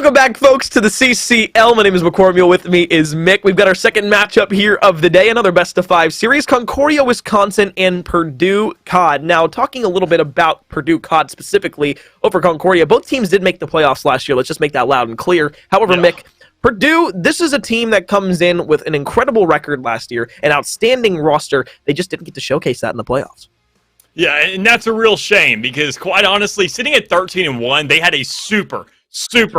Welcome back, folks, to the CCL. My name is McCormiel. With me is Mick. We've got our second matchup here of the day, another best-of-5 series, Concordia, Wisconsin, and Purdue COD. Now, talking a little bit about Purdue COD specifically over Concordia, both teams did make the playoffs last year. Let's just make that loud and clear. However, Mick, Purdue, this is a team that comes in with an incredible record last year, an outstanding roster. They just didn't get to showcase that in the playoffs. Yeah, and that's a real shame because, quite honestly, sitting at 13-1, they had a super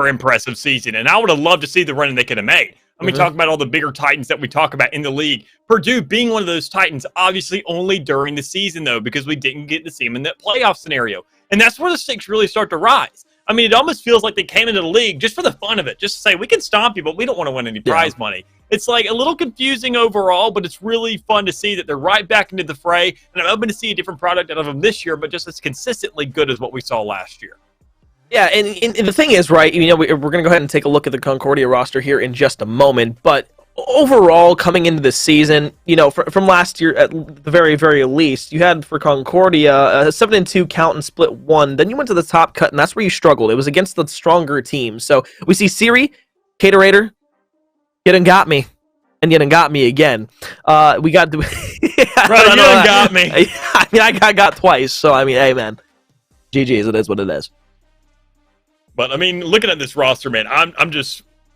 impressive season, and I would have loved to see the run they could have made. I mean, talk about all the bigger Titans that we talk about in the league. Purdue being one of those Titans, obviously only during the season, though, because we didn't get to see them in that playoff scenario. And that's where the stakes really start to rise. I mean, it almost feels like they came into the league just for the fun of it, just to say, we can stomp you, but we don't want to win any prize money. It's like a little confusing overall, but it's really fun to see that they're right back into the fray, and I'm hoping to see a different product out of them this year, but just as consistently good as what we saw last year. Yeah, and the thing is, right, you know, we're going to go ahead and take a look at the Concordia roster here in just a moment, but overall, coming into the season, you know, from last year, at the very, very least, you had for Concordia a 7-2 count and split 1. Then you went to the top cut, and that's where you struggled. It was against the stronger teams. So we see Siri, Caterator, you done got me, and you done got me again. We got Brother, you done got me. I mean, I got twice, so I mean, hey, man, GG's, it is what it is. But, I mean, looking at this roster, man, I'm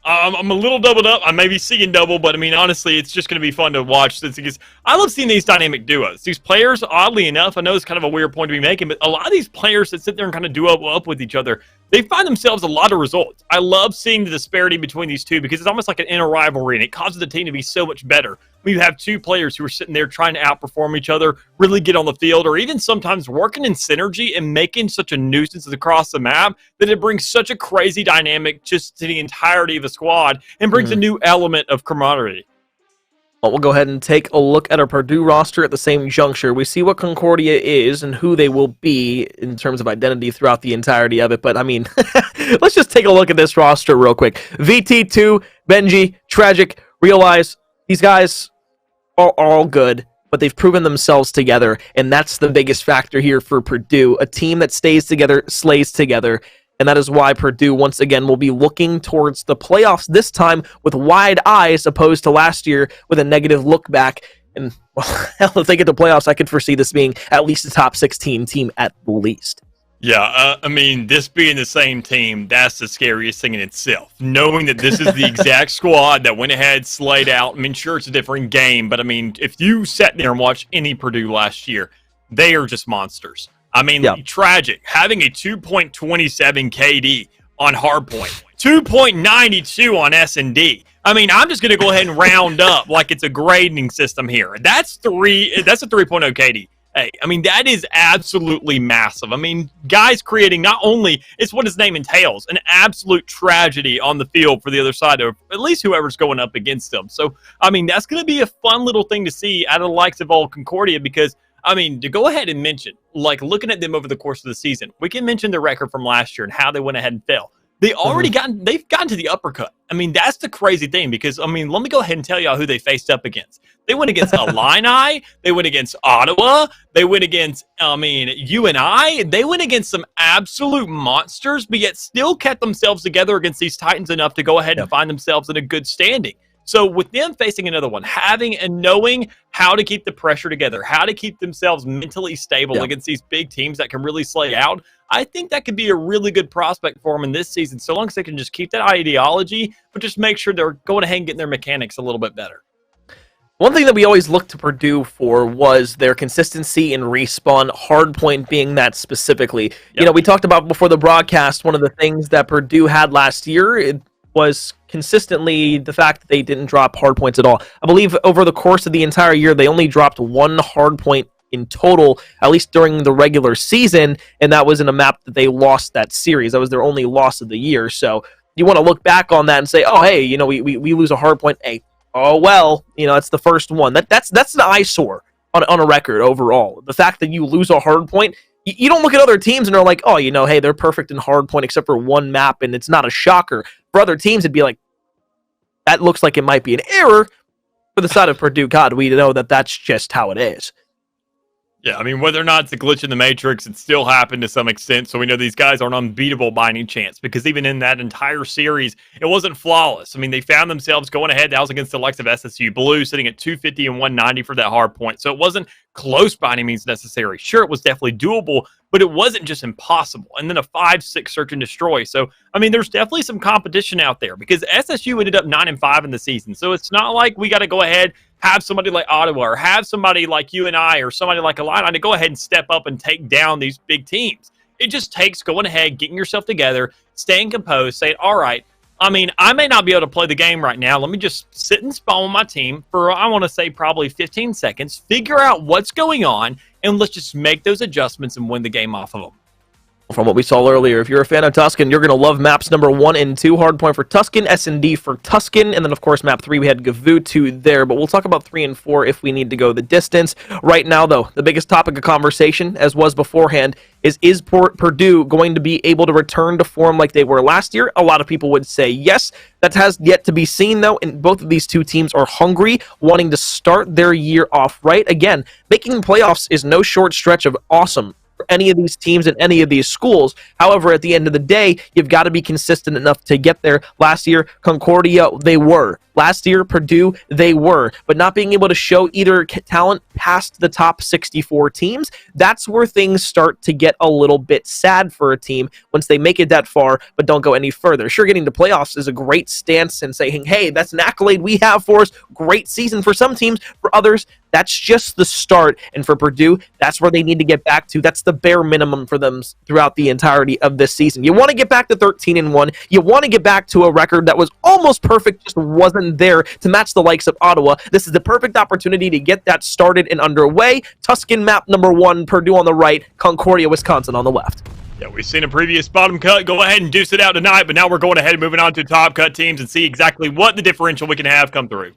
a little doubled up. I may be seeing double, but, I mean, honestly, it's just going to be fun to watch. Because I love seeing these dynamic duos. These players, oddly enough, I know it's kind of a weird point to be making, but a lot of these players that sit there and kind of duo up with each other, they find themselves a lot of results. I love seeing the disparity between these two because it's almost like an inner rivalry, and it causes the team to be so much better. We have two players who are sitting there trying to outperform each other, really get on the field, or even sometimes working in synergy and making such a nuisance across the map that it brings such a crazy dynamic just to the entirety of the squad and brings a new element of camaraderie. Well, we'll go ahead and take a look at our Purdue roster at the same juncture. We see what Concordia is and who they will be in terms of identity throughout the entirety of it. But, I mean, let's just take a look at this roster real quick. VT2, Benji, Tragic, Realize, these guys are all good, but they've proven themselves together, and that's the biggest factor here for Purdue. A team that stays together, slays together, and that is why Purdue, once again, will be looking towards the playoffs this time with wide eyes, opposed to last year with a negative look back. And, well, hell, if they get to playoffs, I could foresee this being at least a top 16 team at least. Yeah, I mean, this being the same team, that's the scariest thing in itself. Knowing that this is the exact squad that went ahead, slayed out. I mean, sure, it's a different game, but, I mean, if you sat there and watched any Purdue last year, they are just monsters. I mean, Tragic, having a 2.27 KD on Hardpoint, 2.92 on S&D. I mean, I'm just going to go ahead and round up like it's a grading system here. That's a 3.0 KD. Hey, I mean, that is absolutely massive. I mean, guys creating not only, it's what his name entails, an absolute tragedy on the field for the other side, or at least whoever's going up against them. So, I mean, that's going to be a fun little thing to see out of the likes of all Concordia because, I mean, to go ahead and mention, like looking at them over the course of the season, we can mention the record from last year and how they went ahead and fell. They've gotten to the uppercut. I mean, that's the crazy thing because, I mean, let me go ahead and tell y'all who they faced up against. They went against Illini. They went against Ottawa. They went against, UNI. They went against some absolute monsters, but yet still kept themselves together against these Titans enough to go ahead and find themselves in a good standing. So with them facing another one, having and knowing how to keep the pressure together, how to keep themselves mentally stable against these big teams that can really slay out, I think that could be a really good prospect for them in this season, so long as they can just keep that ideology, but just make sure they're going ahead and getting their mechanics a little bit better. One thing that we always looked to Purdue for was their consistency in respawn, Hardpoint being that specifically. You know, we talked about before the broadcast, one of the things that Purdue had last year, it was consistently the fact that they didn't drop hardpoints at all. I believe over the course of the entire year, they only dropped one hardpoint in total, at least during the regular season, and that was in a map that they lost that series. That was their only loss of the year. So you want to look back on that and say, oh, hey, you know, we lose a hardpoint. Hey, oh, well, you know, it's the first one. That's an eyesore on a record overall. The fact that you lose a hardpoint, you don't look at other teams and they're like, oh, you know, hey, they're perfect in hardpoint except for one map, and it's not a shocker. For other teams, it'd be like, that looks like it might be an error. For the side of Purdue COD, we know that that's just how it is. Yeah, I mean, whether or not it's a glitch in the matrix, it still happened to some extent. So we know these guys aren't unbeatable by any chance, because even in that entire series, it wasn't flawless. I mean, they found themselves going ahead. That was against the likes of SSU Blue, sitting at 250 and 190 for that hard point. So it wasn't close by any means necessary. Sure, it was definitely doable, but it wasn't just impossible. And then a 5-6 search and destroy. So, I mean, there's definitely some competition out there, because SSU ended up 9-5 in the season. So it's not like we got to go ahead, have somebody like Ottawa, or have somebody like you and I, or somebody like Illini to go ahead and step up and take down these big teams. It just takes going ahead, getting yourself together, staying composed, saying, all right, I mean, I may not be able to play the game right now. Let me just sit and spawn with my team for, I want to say, probably 15 seconds, figure out what's going on, and let's just make those adjustments and win the game off of them. From what we saw earlier, if you're a fan of Tuscan, you're going to love maps number 1 and 2. Hardpoint for Tuscan, S&D for Tuscan, and then, of course, map 3, we had Gavutu there. But we'll talk about 3 and 4 if we need to go the distance. Right now, though, the biggest topic of conversation, as was beforehand, is Purdue going to be able to return to form like they were last year? A lot of people would say yes. That has yet to be seen, though, and both of these two teams are hungry, wanting to start their year off right. Again, making the playoffs is no short stretch of awesome for any of these teams and any of these schools. However, at the end of the day, you've got to be consistent enough to get there. Last year, Concordia, they were. Last year, Purdue, they were. But not being able to show either talent past the top 64 teams, that's where things start to get a little bit sad for a team once they make it that far, but don't go any further. Sure, getting to playoffs is a great stance and saying, hey, that's an accolade we have for us. Great season for some teams. For others, that's just the start. And for Purdue, that's where they need to get back to. That's the bare minimum for them throughout the entirety of this season. You want to get back to 13-1. You want to get back to a record that was almost perfect, just wasn't there to match the likes of Ottawa. This is the perfect opportunity to get that started and underway. Tuscan map number 1, Purdue on the right, Concordia, Wisconsin on the left. Yeah, we've seen a previous bottom cut. Go ahead and deuce it out tonight, but now we're going ahead and moving on to top cut teams and see exactly what the differential we can have come through.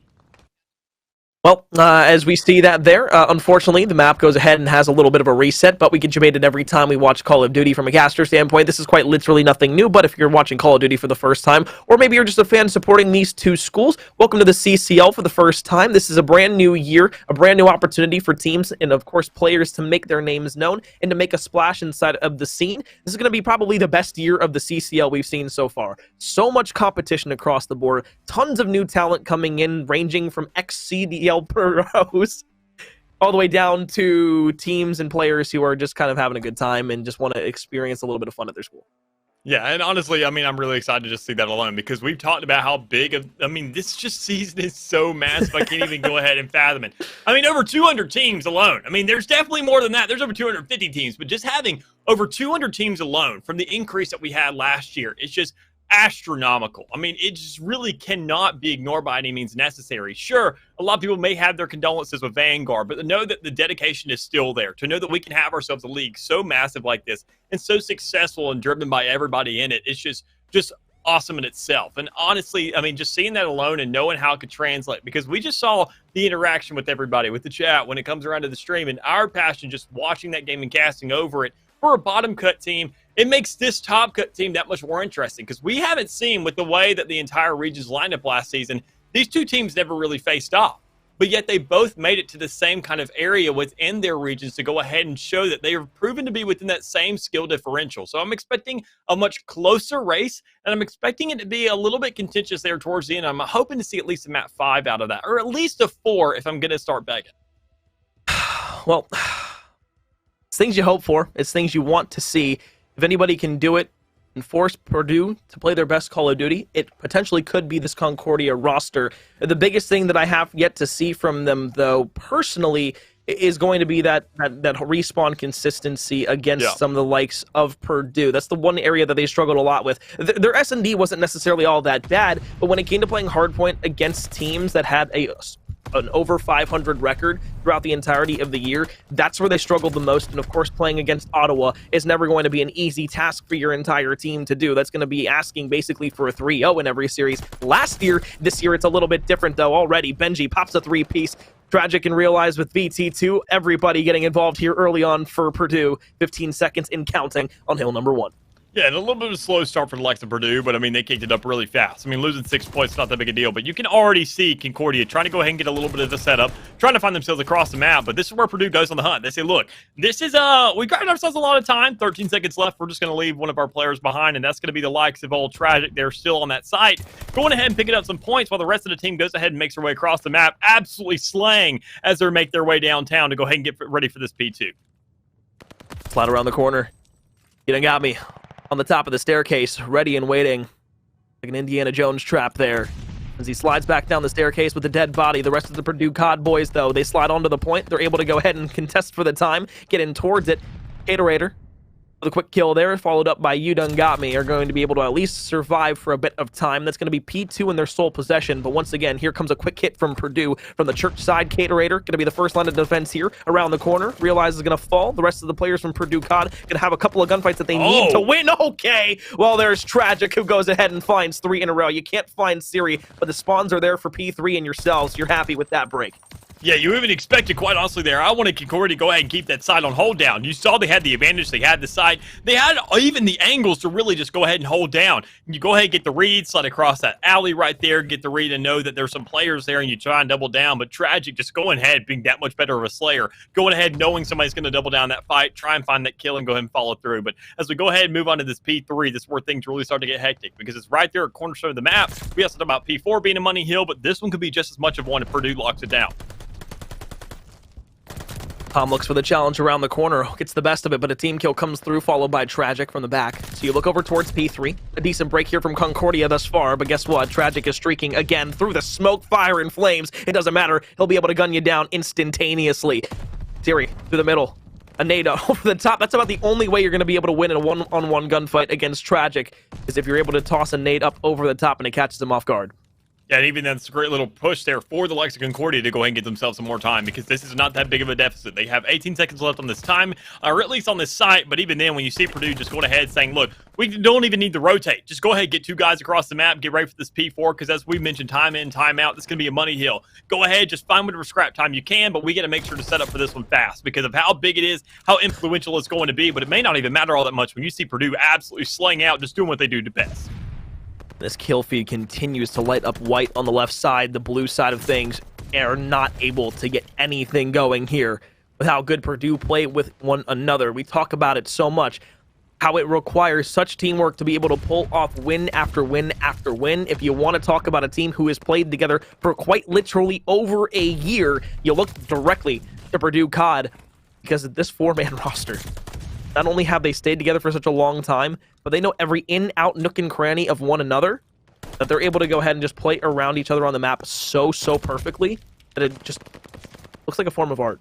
Well, as we see that there, unfortunately, the map goes ahead and has a little bit of a reset, but we get debated every time we watch Call of Duty from a caster standpoint. This is quite literally nothing new, but if you're watching Call of Duty for the first time, or maybe you're just a fan supporting these two schools, welcome to the CCL for the first time. This is a brand new year, a brand new opportunity for teams and, of course, players to make their names known and to make a splash inside of the scene. This is going to be probably the best year of the CCL we've seen so far. So much competition across the board, tons of new talent coming in, ranging from ex-CDL pros all the way down to teams and players who are just kind of having a good time and just want to experience a little bit of fun at their school. Yeah, and honestly, I mean, I'm really excited to just see that alone, because we've talked about how big of, I mean, this just season is so massive, I can't even go ahead and fathom it. I mean, over 200 teams alone. I mean, there's definitely more than that. There's over 250 teams, but just having over 200 teams alone from the increase that we had last year, it's just astronomical. I mean, it just really cannot be ignored by any means necessary. Sure, a lot of people may have their condolences with Vanguard, but to know that the dedication is still there, to know that we can have ourselves a league so massive like this and so successful and driven by everybody in it, it's just awesome in itself. And honestly, I mean, just seeing that alone and knowing how it could translate, because we just saw the interaction with everybody, with the chat when it comes around to the stream, and our passion just watching that game and casting over it for a bottom cut team, it makes this top cut team that much more interesting, because we haven't seen, with the way that the entire region's lined up last season, these two teams never really faced off, but yet they both made it to the same kind of area within their regions to go ahead and show that they have proven to be within that same skill differential. So I'm expecting a much closer race, and I'm expecting it to be a little bit contentious there towards the end. I'm hoping to see at least a map 5 out of that, or at least a 4 if I'm going to start begging. Well, it's things you hope for. It's things you want to see. If anybody can do it and force Purdue to play their best Call of Duty, it potentially could be this Concordia roster. The biggest thing that I have yet to see from them, though, personally, is going to be that respawn consistency against some of the likes of Purdue. That's the one area that they struggled a lot with. Their S&D wasn't necessarily all that bad, but when it came to playing hardpoint against teams that had an over 500 record throughout the entirety of the year, that's where they struggled the most. And of course, playing against Ottawa is never going to be an easy task for your entire team to do. That's going to be asking basically for a 3-0 in every series. This year it's a little bit different though. Already Benji pops a 3-piece. Tragic and realized with VT2, everybody getting involved here early on for Purdue. 15 seconds in counting on hill number 1. Yeah, and a little bit of a slow start for the likes of Purdue, but I mean, they kicked it up really fast. I mean, losing 6 points is not that big a deal, but you can already see Concordia trying to go ahead and get a little bit of the setup, trying to find themselves across the map, but this is where Purdue goes on the hunt. They say, look, this is, we got ourselves a lot of time, 13 seconds left. We're just going to leave one of our players behind, and that's going to be the likes of old Tragic. They're still on that site, going ahead and picking up some points while the rest of the team goes ahead and makes their way across the map, absolutely slaying as they make their way downtown to go ahead and get ready for this P2. Slide around the corner. You done got me. On the top of the staircase, ready and waiting. Like an Indiana Jones trap there. As he slides back down the staircase with a dead body. The rest of the Purdue COD boys, though, they slide onto the point. They're able to go ahead and contest for the time. Get in towards it. Caterator, with a quick kill there, followed up by You Done Got Me, are going to be able to at least survive for a bit of time. That's going to be P2 in their sole possession. But once again, here comes a quick hit from Purdue from the church side. Caterator, going to be the first line of defense here. Around the corner, Realize is going to fall. The rest of the players from Purdue COD going to have a couple of gunfights that they need to win. Okay, well, there's Tragic, who goes ahead and finds 3 in a row. You can't find Siri, but the spawns are there for P3 and yourselves. You're happy with that break. Yeah, you even expected, quite honestly, there. I wanted Concordia to go ahead and keep that side on hold down. You saw they had the advantage. They had the side. They had even the angles to really just go ahead and hold down. You go ahead and get the read, slide across that alley right there, get the read and know that there's some players there, and you try and double down. But Tragic just going ahead, being that much better of a slayer, going ahead knowing somebody's going to double down that fight, try and find that kill and go ahead and follow through. But as we go ahead and move on to this P3, this is where things really start to get hectic because it's right there at cornerstone of the map. We also talk about P4 being a money hill, but this one could be just as much of one if Purdue locks it down. Tom looks for the challenge around the corner, gets the best of it, but a team kill comes through, followed by Tragic from the back. So you look over towards P3. A decent break here from Concordia thus far, but guess what? Tragic is streaking again through the smoke, fire, and flames. It doesn't matter. He'll be able to gun you down instantaneously. Siri, through the middle. A nade over the top. That's about the only way you're going to be able to win in a one-on-one gunfight against Tragic, is if you're able to toss a nade up over the top and it catches him off guard. Yeah, and even that's a great little push there for the likes of Concordia to go ahead and get themselves some more time because this is not that big of a deficit. They have 18 seconds left on this time, or at least on this site. But even then, when you see Purdue just going ahead saying, look, we don't even need to rotate. Just go ahead, get 2 guys across the map, get ready for this P4 because as we mentioned, time in, time out, this is going to be a money hill. Go ahead, just find whatever scrap time you can, but we got to make sure to set up for this one fast because of how big it is, how influential it's going to be. But it may not even matter all that much when you see Purdue absolutely slaying out, just doing what they do the best. This kill feed continues to light up white on the left side. The blue side of things are not able to get anything going here with how good Purdue play with one another. We talk about it so much, how it requires such teamwork to be able to pull off win after win after win. If you want to talk about a team who has played together for quite literally over a year, you look directly to Purdue COD because of this 4-man roster. Not only have they stayed together for such a long time, but they know every in, out, nook, and cranny of one another, that they're able to go ahead and just play around each other on the map so perfectly that it just looks like a form of art.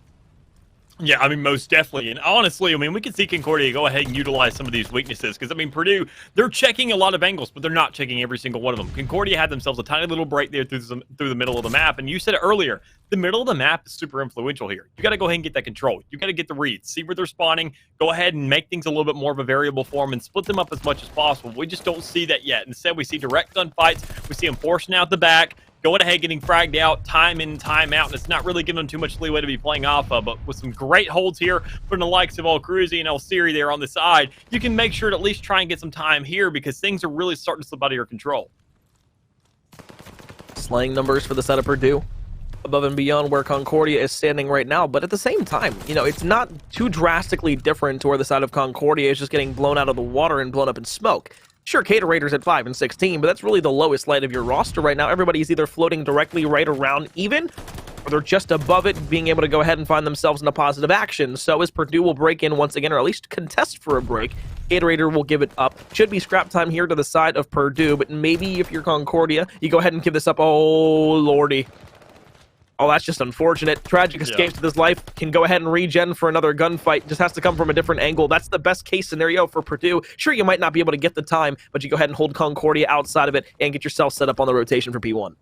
Yeah, I mean, most definitely. And honestly, I mean, we can see Concordia go ahead and utilize some of these weaknesses because, I mean, Purdue, they're checking a lot of angles, but they're not checking every single one of them. Concordia had themselves a tiny little break there through the middle of the map. And you said it earlier, the middle of the map is super influential here. You got to go ahead and get that control. You got to get the reads, see where they're spawning, go ahead and make things a little bit more of a variable form and split them up as much as possible. We just don't see that yet. Instead, we see direct gunfights. We see them forcing out the back, going ahead, getting fragged out, time in, time out, and it's not really giving them too much leeway to be playing off of. But with some great holds here, putting the likes of El Cruzy and El Siri there on the side, you can make sure to at least try and get some time here because things are really starting to slip out of your control. Slaying numbers for the set of Purdue, above and beyond where Concordia is standing right now. But at the same time, you know, it's not too drastically different to where the side of Concordia is just getting blown out of the water and blown up in smoke. Sure, Caterator's at 5 and 16, but that's really the lowest light of your roster right now. Everybody's either floating directly right around even, or they're just above it, being able to go ahead and find themselves in a positive action. So as Purdue will break in once again, or at least contest for a break, Caterator will give it up. Should be scrap time here to the side of Purdue, but maybe if you're Concordia, you go ahead and give this up. Oh, lordy. Oh, that's just unfortunate. Tragic escapes to this life, can go ahead and regen for another gunfight. Just has to come from a different angle. That's the best case scenario for Purdue. Sure, you might not be able to get the time, but you go ahead and hold Concordia outside of it and get yourself set up on the rotation for P1.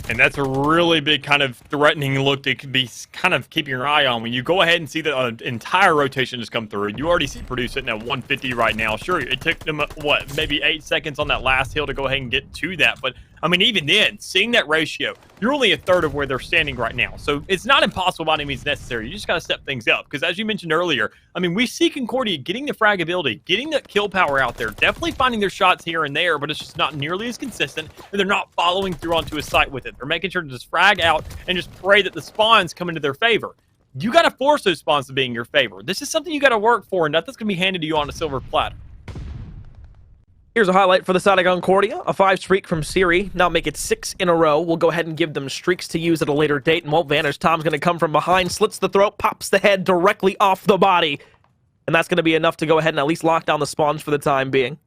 And that's a really big kind of threatening look to be kind of keeping your eye on. When you go ahead and see the entire rotation just come through, you already see Purdue sitting at 150 right now. Sure, it took them, what, maybe 8 seconds on that last hill to go ahead and get to that. But, I mean, even then, seeing that ratio, you're only a third of where they're standing right now. So it's not impossible by any means necessary. You just got to step things up. Because as you mentioned earlier, I mean, we see Concordia getting the frag ability, getting the kill power out there, definitely finding their shots here and there, but it's just not nearly as consistent, and they're not following through onto a site with it. They're making sure to just frag out and just pray that the spawns come into their favor. You got to force those spawns to be in your favor. This is something you got to work for, and nothing's going to be handed to you on a silver platter. Here's a highlight for the side of Concordia. A 5 streak from Siri. Now make it 6 in a row. We'll go ahead and give them streaks to use at a later date and won't vanish. Tom's going to come from behind, slits the throat, pops the head directly off the body. And that's going to be enough to go ahead and at least lock down the spawns for the time being.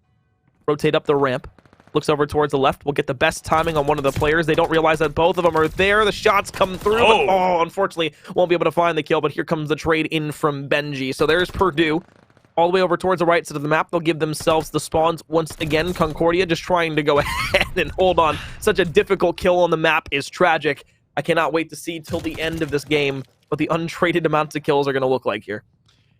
Rotate up the ramp. Looks over towards the left. We'll get the best timing on one of the players. They don't realize that both of them are there. The shots come through. But, unfortunately, won't be able to find the kill. But here comes the trade in from Benji. So there's Purdue. All the way over towards the right side of the map. They'll give themselves the spawns once again. Concordia just trying to go ahead and hold on. Such a difficult kill on the map is tragic. I cannot wait to see till the end of this game what the untraded amounts of kills are going to look like here.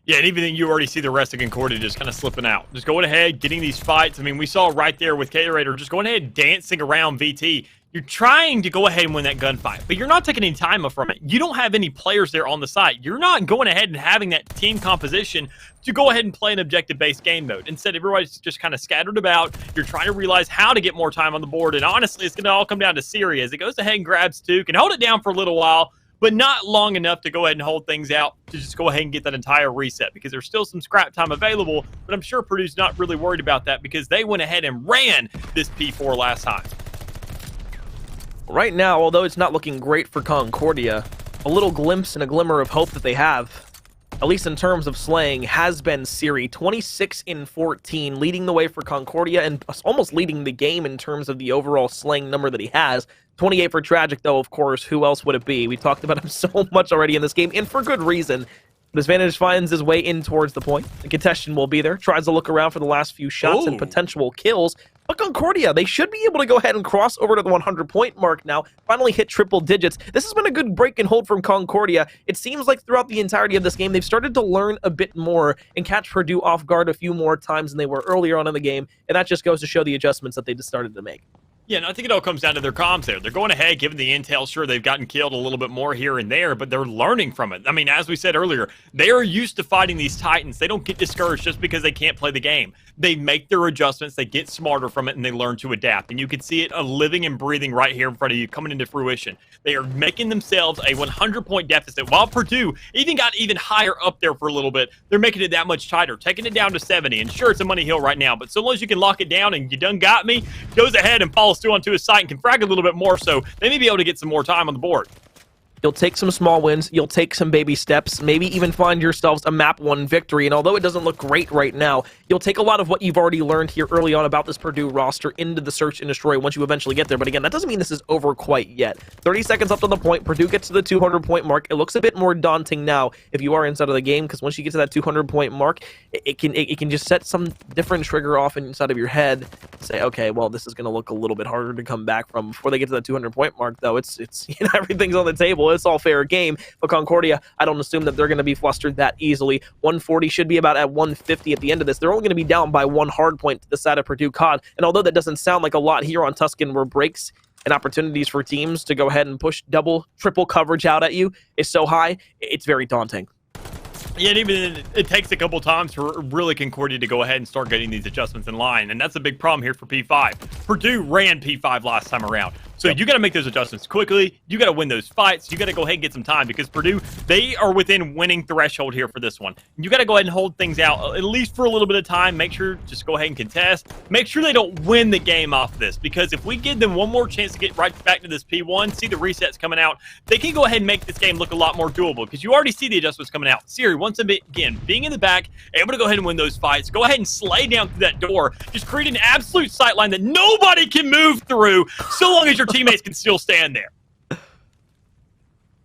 Yeah, and even then, you already see the rest of Concordia just kind of slipping out. Just going ahead, getting these fights. I mean, we saw right there with K-Raider just going ahead dancing around VT. You're trying to go ahead and win that gunfight, but you're not taking any time from it. You don't have any players there on the site. You're not going ahead and having that team composition to go ahead and play an objective-based game mode. Instead, everybody's just kind of scattered about. You're trying to realize how to get more time on the board, and honestly, it's going to all come down to Siri as it goes ahead and grabs 2, can hold it down for a little while, but not long enough to go ahead and hold things out to just go ahead and get that entire reset because there's still some scrap time available, but I'm sure Purdue's not really worried about that because they went ahead and ran this P4 last time. Right now, although it's not looking great for Concordia, a little glimpse and a glimmer of hope that they have, at least in terms of slaying, has been Siri. 26 in 14, leading the way for Concordia and almost leading the game in terms of the overall slaying number that he has. 28 for Tragic, though, of course. Who else would it be? We talked about him so much already in this game, and for good reason. This Vantage finds his way in towards the point. The contestant will be there. Tries to look around for the last few shots and potential kills. But Concordia, they should be able to go ahead and cross over to the 100-point mark now. Finally hit triple digits. This has been a good break and hold from Concordia. It seems like throughout the entirety of this game, they've started to learn a bit more and catch Purdue off guard a few more times than they were earlier on in the game. And that just goes to show the adjustments that they just started to make. Yeah, and I think it all comes down to their comms there. They're going ahead, giving the intel. Sure, they've gotten killed a little bit more here and there, but they're learning from it. I mean, as we said earlier, they are used to fighting these Titans. They don't get discouraged just because they can't play the game. They make their adjustments, they get smarter from it, and they learn to adapt. And you can see it living and breathing right here in front of you, coming into fruition. They are making themselves a 100-point deficit, while Purdue even got even higher up there for a little bit. They're making it that much tighter, taking it down to 70. And sure, it's a money hill right now, but so long as you can lock it down and you done got me, goes ahead and follows through onto his site and can frag a little bit more, so they may be able to get some more time on the board. You'll take some small wins, you'll take some baby steps, maybe even find yourselves a map 1 victory, and although it doesn't look great right now, you'll take a lot of what you've already learned here early on about this Purdue roster into the search and destroy once you eventually get there. But again, that doesn't mean this is over quite yet. 30 seconds left on the point, Purdue gets to the 200-point mark. It looks a bit more daunting now if you are inside of the game, because once you get to that 200-point mark, it can just set some different trigger off inside of your head. Say, okay, well, this is going to look a little bit harder to come back from. Before they get to that 200-point mark, though, it's everything's on the table. It's all fair game. But Concordia, I don't assume that they're going to be flustered that easily. 140 should be about at 150 at the end of this. They're only going to be down by 1 hard point to the side of Purdue COD. And although that doesn't sound like a lot here on Tuscan, where breaks and opportunities for teams to go ahead and push double, triple coverage out at you is so high, it's very daunting. Yeah, and even it takes a couple times for really Concordia to go ahead and start getting these adjustments in line, and that's a big problem here for P5. Purdue ran P5 last time around, so you got to make those adjustments quickly. You got to win those fights. You got to go ahead and get some time because Purdue, they are within winning threshold here for this one. You got to go ahead and hold things out at least for a little bit of time. Make sure just go ahead and contest. Make sure they don't win the game off this, because if we give them one more chance to get right back to this P1, see the resets coming out, they can go ahead and make this game look a lot more doable because you already see the adjustments coming out. Siri, once again, being in the back, able to go ahead and win those fights, go ahead and slay down through that door, just create an absolute sight line that nobody can move through so long as your teammates can still stand there.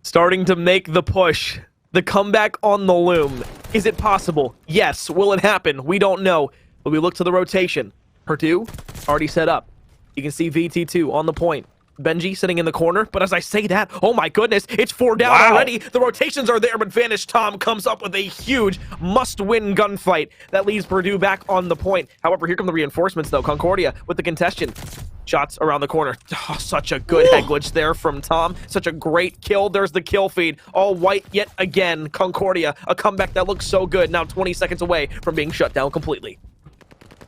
Starting to make the push. The comeback on the loom. Is it possible? Yes. Will it happen? We don't know. But we look to the rotation. Purdue already set up. You can see VT2 on the point. Benji sitting in the corner, but as I say that, oh my goodness, it's 4 down already. The rotations are there, but Vanish Tom comes up with a huge must-win gunfight that leaves Purdue back on the point. However, here come the reinforcements, though. Concordia with the contention. Shots around the corner. Oh, such a good head glitch there from Tom. Such a great kill. There's the kill feed. All white yet again. Concordia, a comeback that looks so good. Now 20 seconds away from being shut down completely.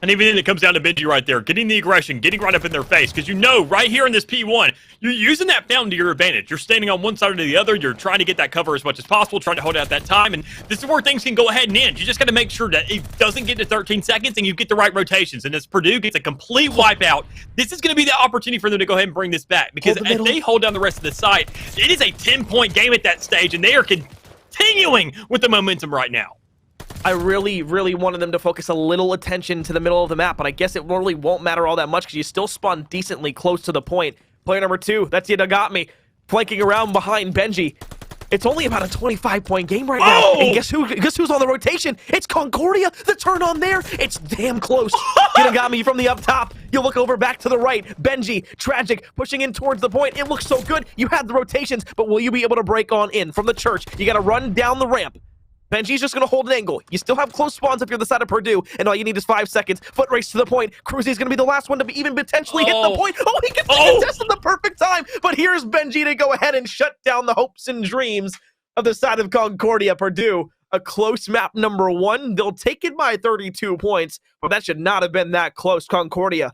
And even then, it comes down to Benji right there, getting the aggression, getting right up in their face, because you know right here in this P1, you're using that fountain to your advantage. You're standing on one side or the other. You're trying to get that cover as much as possible, trying to hold out that time, and this is where things can go ahead and end. You just got to make sure that it doesn't get to 13 seconds and you get the right rotations. And as Purdue gets a complete wipeout, this is going to be the opportunity for them to go ahead and bring this back, because if they hold down the rest of the site, it is a 10-point game at that stage, and they are continuing with the momentum right now. I really, really wanted them to focus a little attention to the middle of the map, but I guess it really won't matter all that much because you still spawn decently close to the point. Player number 2, that's Got Me, flanking around behind Benji. It's only about a 25-point game right now. And guess who's on the rotation? It's Concordia. The turn on there. It's damn close. Got Me from the up top. You look over back to the right. Benji, Tragic, pushing in towards the point. It looks so good. You had the rotations, but will you be able to break on in from the church? You got to run down the ramp. Benji's just going to hold an angle. You still have close spawns if you're the side of Purdue, and all you need is 5 seconds. Foot race to the point. Cruzy's going to be the last one to even potentially hit the point. Oh, he gets the contest at the perfect time. But here's Benji to go ahead and shut down the hopes and dreams of the side of Concordia. Purdue, a close map number 1. They'll take it by 32 points, but that should not have been that close. Concordia,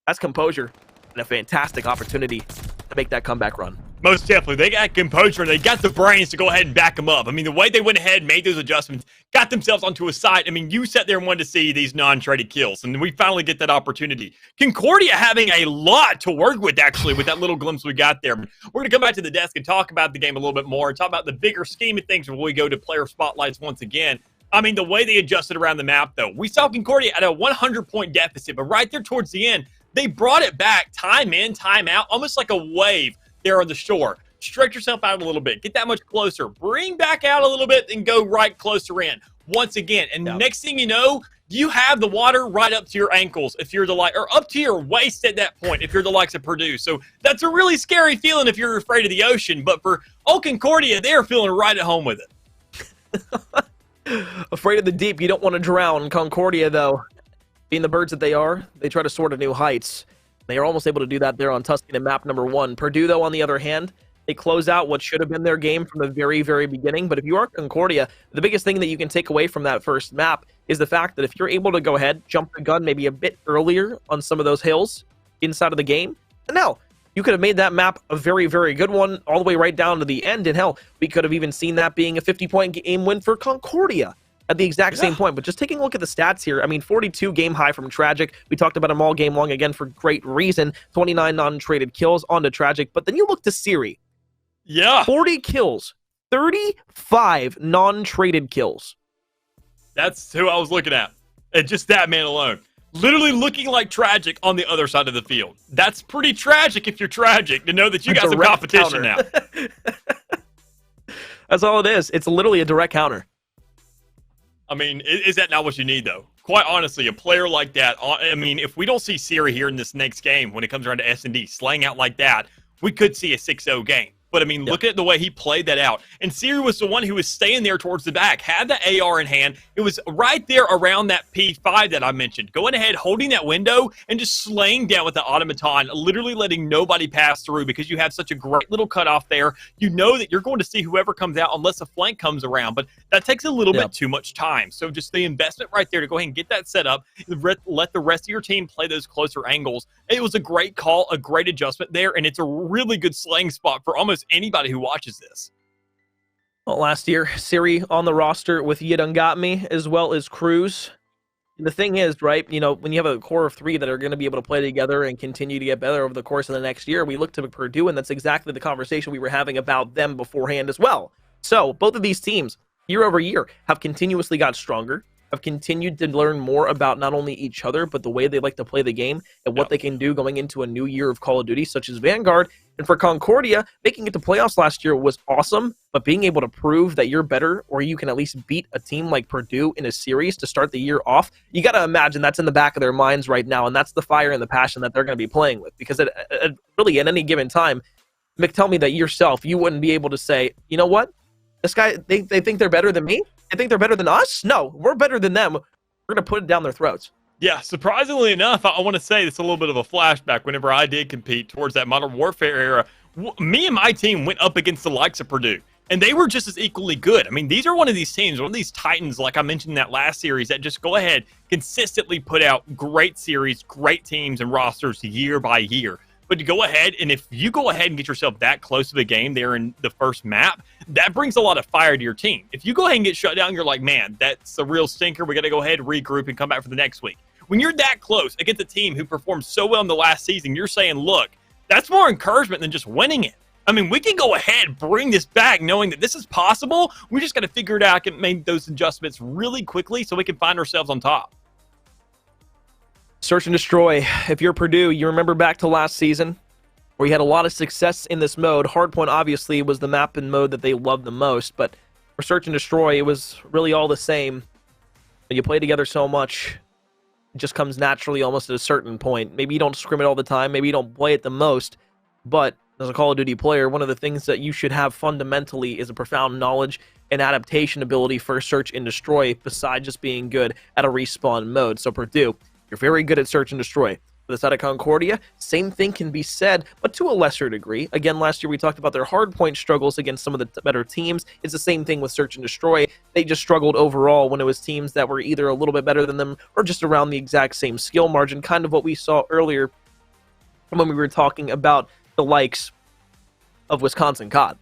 that's composure and a fantastic opportunity to make that comeback run. Most definitely. They got composure and they got the brains to go ahead and back them up. I mean, the way they went ahead and made those adjustments, got themselves onto a site. I mean, you sat there and wanted to see these non-traded kills, and we finally get that opportunity. Concordia having a lot to work with, actually, with that little glimpse we got there. We're going to come back to the desk and talk about the game a little bit more and talk about the bigger scheme of things before we go to player spotlights once again. I mean, the way they adjusted around the map, though. We saw Concordia at a 100-point deficit, but right there towards the end, they brought it back time in, time out, almost like a wave there on the shore. Stretch yourself out a little bit. Get that much closer. Bring back out a little bit and go right closer in once again. And next thing you know, you have the water right up to your ankles if you're the or up to your waist at that point if you're the likes of Purdue. So that's a really scary feeling if you're afraid of the ocean. But for Concordia, they're feeling right at home with it. Afraid of the deep, you don't want to drown. Concordia, though, being the birds that they are, they try to soar to new heights. They are almost able to do that there on Tuscan and map number 1. Purdue, though, on the other hand, they close out what should have been their game from the very, very beginning. But if you are Concordia, the biggest thing that you can take away from that first map is the fact that if you're able to go ahead, jump the gun maybe a bit earlier on some of those hills inside of the game, and hell, you could have made that map a very, very good one all the way right down to the end. And hell, we could have even seen that being a 50-point game win for Concordia at the exact same point. But just taking a look at the stats here, I mean, 42 game high from Tragic. We talked about him all game long, again, for great reason. 29 non-traded kills onto Tragic. But then you look to Siri. Yeah. 40 kills, 35 non-traded kills. That's who I was looking at. And just that man alone. Literally looking like Tragic on the other side of the field. That's pretty tragic if you're Tragic to know that you got some competition now. That's all it is. It's literally a direct counter. I mean, is that not what you need, though? Quite honestly, a player like that, I mean, if we don't see Siri here in this next game when it comes around to S&D slaying out like that, we could see a 6-0 game. But, I mean, look at the way he played that out. And Siri was the one who was staying there towards the back, had the AR in hand. It was right there around that P5 that I mentioned. Going ahead, holding that window, and just slaying down with the automaton, literally letting nobody pass through because you have such a great little cutoff there. You know that you're going to see whoever comes out unless a flank comes around. But that takes a little bit too much time. So just the investment right there to go ahead and get that set up, let the rest of your team play those closer angles. It was a great call, a great adjustment there, and it's a really good slaying spot for almost anybody who watches this. Well, last year, Siri on the roster with Got Me as well as Cruz. And the thing is, right, you know, when you have a core of 3 that are going to be able to play together and continue to get better over the course of the next year, we look to Purdue, and that's exactly the conversation we were having about them beforehand as well. So both of these teams, year over year, have continuously got stronger, have continued to learn more about not only each other, but the way they like to play the game and what they can do going into a new year of Call of Duty, such as Vanguard. And for Concordia, making it to playoffs last year was awesome, but being able to prove that you're better, or you can at least beat a team like Purdue in a series to start the year off, you got to imagine that's in the back of their minds right now, and that's the fire and the passion that they're going to be playing with. Because really at any given time. Mick, tell me that yourself, you wouldn't be able to say, you know what? This guy, they think they're better than me? They think they're better than us? No, we're better than them. We're going to put it down their throats. Yeah, surprisingly enough, I want to say it's a little bit of a flashback. Whenever I did compete towards that Modern Warfare era, me and my team went up against the likes of Purdue, and they were just as equally good. I mean, these are one of these teams, one of these titans, like I mentioned in that last series, that just go ahead, consistently put out great series, great teams and rosters year by year. But to go ahead, and if you go ahead and get yourself that close to the game there in the first map, that brings a lot of fire to your team. If you go ahead and get shut down, you're like, man, that's a real stinker. We got to go ahead, regroup, and come back for the next week. When you're that close against a team who performed so well in the last season, you're saying, look, that's more encouragement than just winning it. I mean, we can go ahead, bring this back, knowing that this is possible. We just got to figure it out and make those adjustments really quickly so we can find ourselves on top. Search and destroy. If you're Purdue, you remember back to last season where you had a lot of success in this mode. Hardpoint obviously was the map and mode that they loved the most, but for search and destroy, it was really all the same. You play together so much, it just comes naturally almost at a certain point. Maybe you don't scrim it all the time, maybe you don't play it the most, but as a Call of Duty player, one of the things that you should have fundamentally is a profound knowledge and adaptation ability for search and destroy, besides just being good at a respawn mode. So Purdue, you're very good at search and destroy. For the side of Concordia, same thing can be said, but to a lesser degree. Again, last year we talked about their hardpoint struggles against some of the better teams. It's the same thing with search and destroy. They just struggled overall when it was teams that were either a little bit better than them or just around the exact same skill margin, kind of what we saw earlier when we were talking about the likes of Wisconsin COD.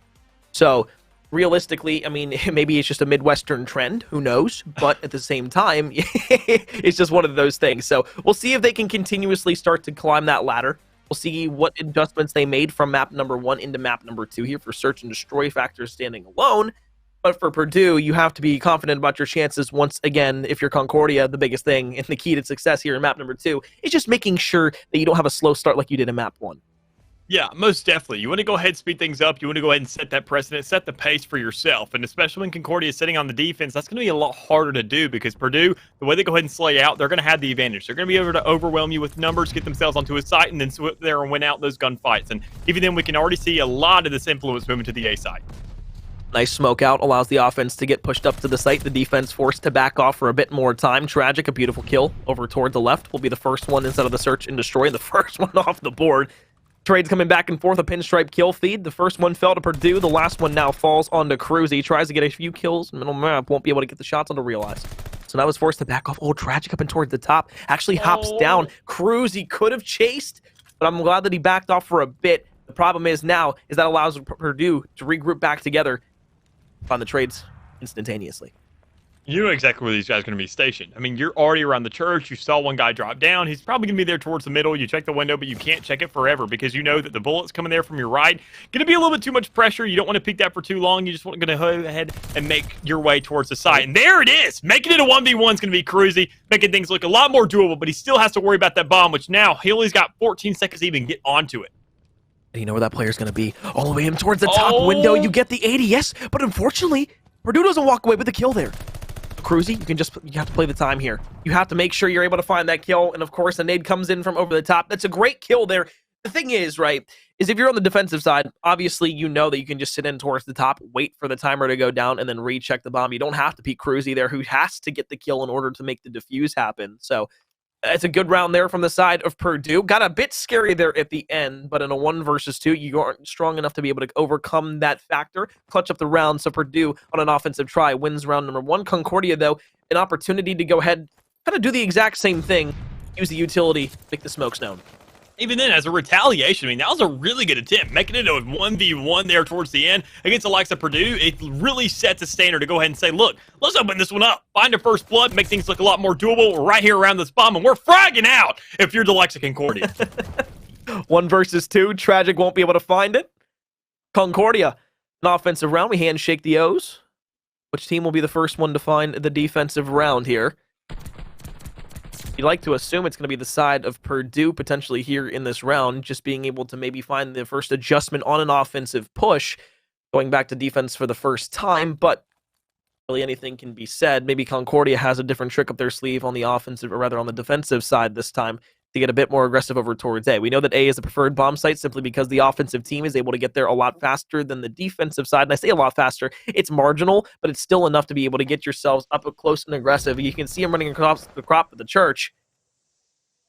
So realistically, I mean, maybe it's just a Midwestern trend, who knows, but at the same time, it's just one of those things. So we'll see if they can continuously start to climb that ladder. We'll see what adjustments they made from map number 1 into map number 2 here for search and destroy factors standing alone. But for Purdue, you have to be confident about your chances. Once again, if you're Concordia, the biggest thing and the key to success here in map number 2 is just making sure that you don't have a slow start like you did in map 1. Yeah, most definitely. You want to go ahead and speed things up. You want to go ahead and set that precedent, set the pace for yourself. And especially when Concordia is sitting on the defense, that's going to be a lot harder to do because Purdue, the way they go ahead and slay out, they're going to have the advantage. They're going to be able to overwhelm you with numbers, get themselves onto a site, and then swoop there and win out those gunfights. And even then, we can already see a lot of this influence moving to the A side. Nice smoke out allows the offense to get pushed up to the site. The defense forced to back off for a bit more time. Tragic, a beautiful kill over toward the left, will be the first one instead of the search and destroy. The first one off the board. Trades coming back and forth, a pinstripe kill feed. The first one fell to Purdue. The last one now falls onto Cruzy. Tries to get a few kills. Middle map won't be able to get the shots onto Realize. So now he's forced to back off. Oh, Tragic up and towards the top. Actually hops down. Cruzy could have chased, but I'm glad that he backed off for a bit. The problem is now is that allows Purdue to regroup back together on the trades instantaneously. You know exactly where these guys are going to be stationed. I mean, you're already around the church. You saw one guy drop down. He's probably going to be there towards the middle. You check the window, but you can't check it forever because you know that the bullet's coming there from your right. Going to be a little bit too much pressure. You don't want to peek that for too long. You just want to go ahead and make your way towards the site. And there it is. Making it a 1v1 is going to be Cruzy, making things look a lot more doable, but he still has to worry about that bomb, which now he only's got 14 seconds to even get onto it. And you know where that player's going to be. All the way in towards the top window. You get the ADS, but unfortunately, Purdue doesn't walk away with the kill there. Cruzy, you have to play the time here. You have to make sure you're able to find that kill, and of course, a nade comes in from over the top. That's a great kill there. The thing is, right, is if you're on the defensive side, obviously you know that you can just sit in towards the top, wait for the timer to go down, and then recheck the bomb. You don't have to peek Cruzy there, who has to get the kill in order to make the defuse happen. So it's a good round there from the side of Purdue. Got a bit scary there at the end, but in a 1 versus 2, you aren't strong enough to be able to overcome that factor. Clutch up the round, so Purdue on an offensive try wins round number 1. Concordia, though, an opportunity to go ahead, kind of do the exact same thing. Use the utility, make the smokes known. Even then, as a retaliation, I mean, that was a really good attempt. Making it a 1v1 there towards the end against the likes of Purdue, it really sets a standard to go ahead and say, look, let's open this one up. Find a first blood, make things look a lot more doable. We're right here around this bomb, and we're fragging out if you're the likes of Concordia. 1 versus 2, Tragic won't be able to find it. Concordia, an offensive round. We handshake the O's. Which team will be the first one to find the defensive round here? You'd like to assume it's going to be the side of Purdue potentially here in this round, just being able to maybe find the first adjustment on an offensive push, going back to defense for the first time, but really anything can be said. Maybe Concordia has a different trick up their sleeve on the offensive, or rather on the defensive side this time. to get a bit more aggressive over towards A. We know that A is the preferred bomb site simply because the offensive team is able to get there a lot faster than the defensive side. And I say a lot faster, it's marginal, but it's still enough to be able to get yourselves up close and aggressive. You can see him running across the crop of the church.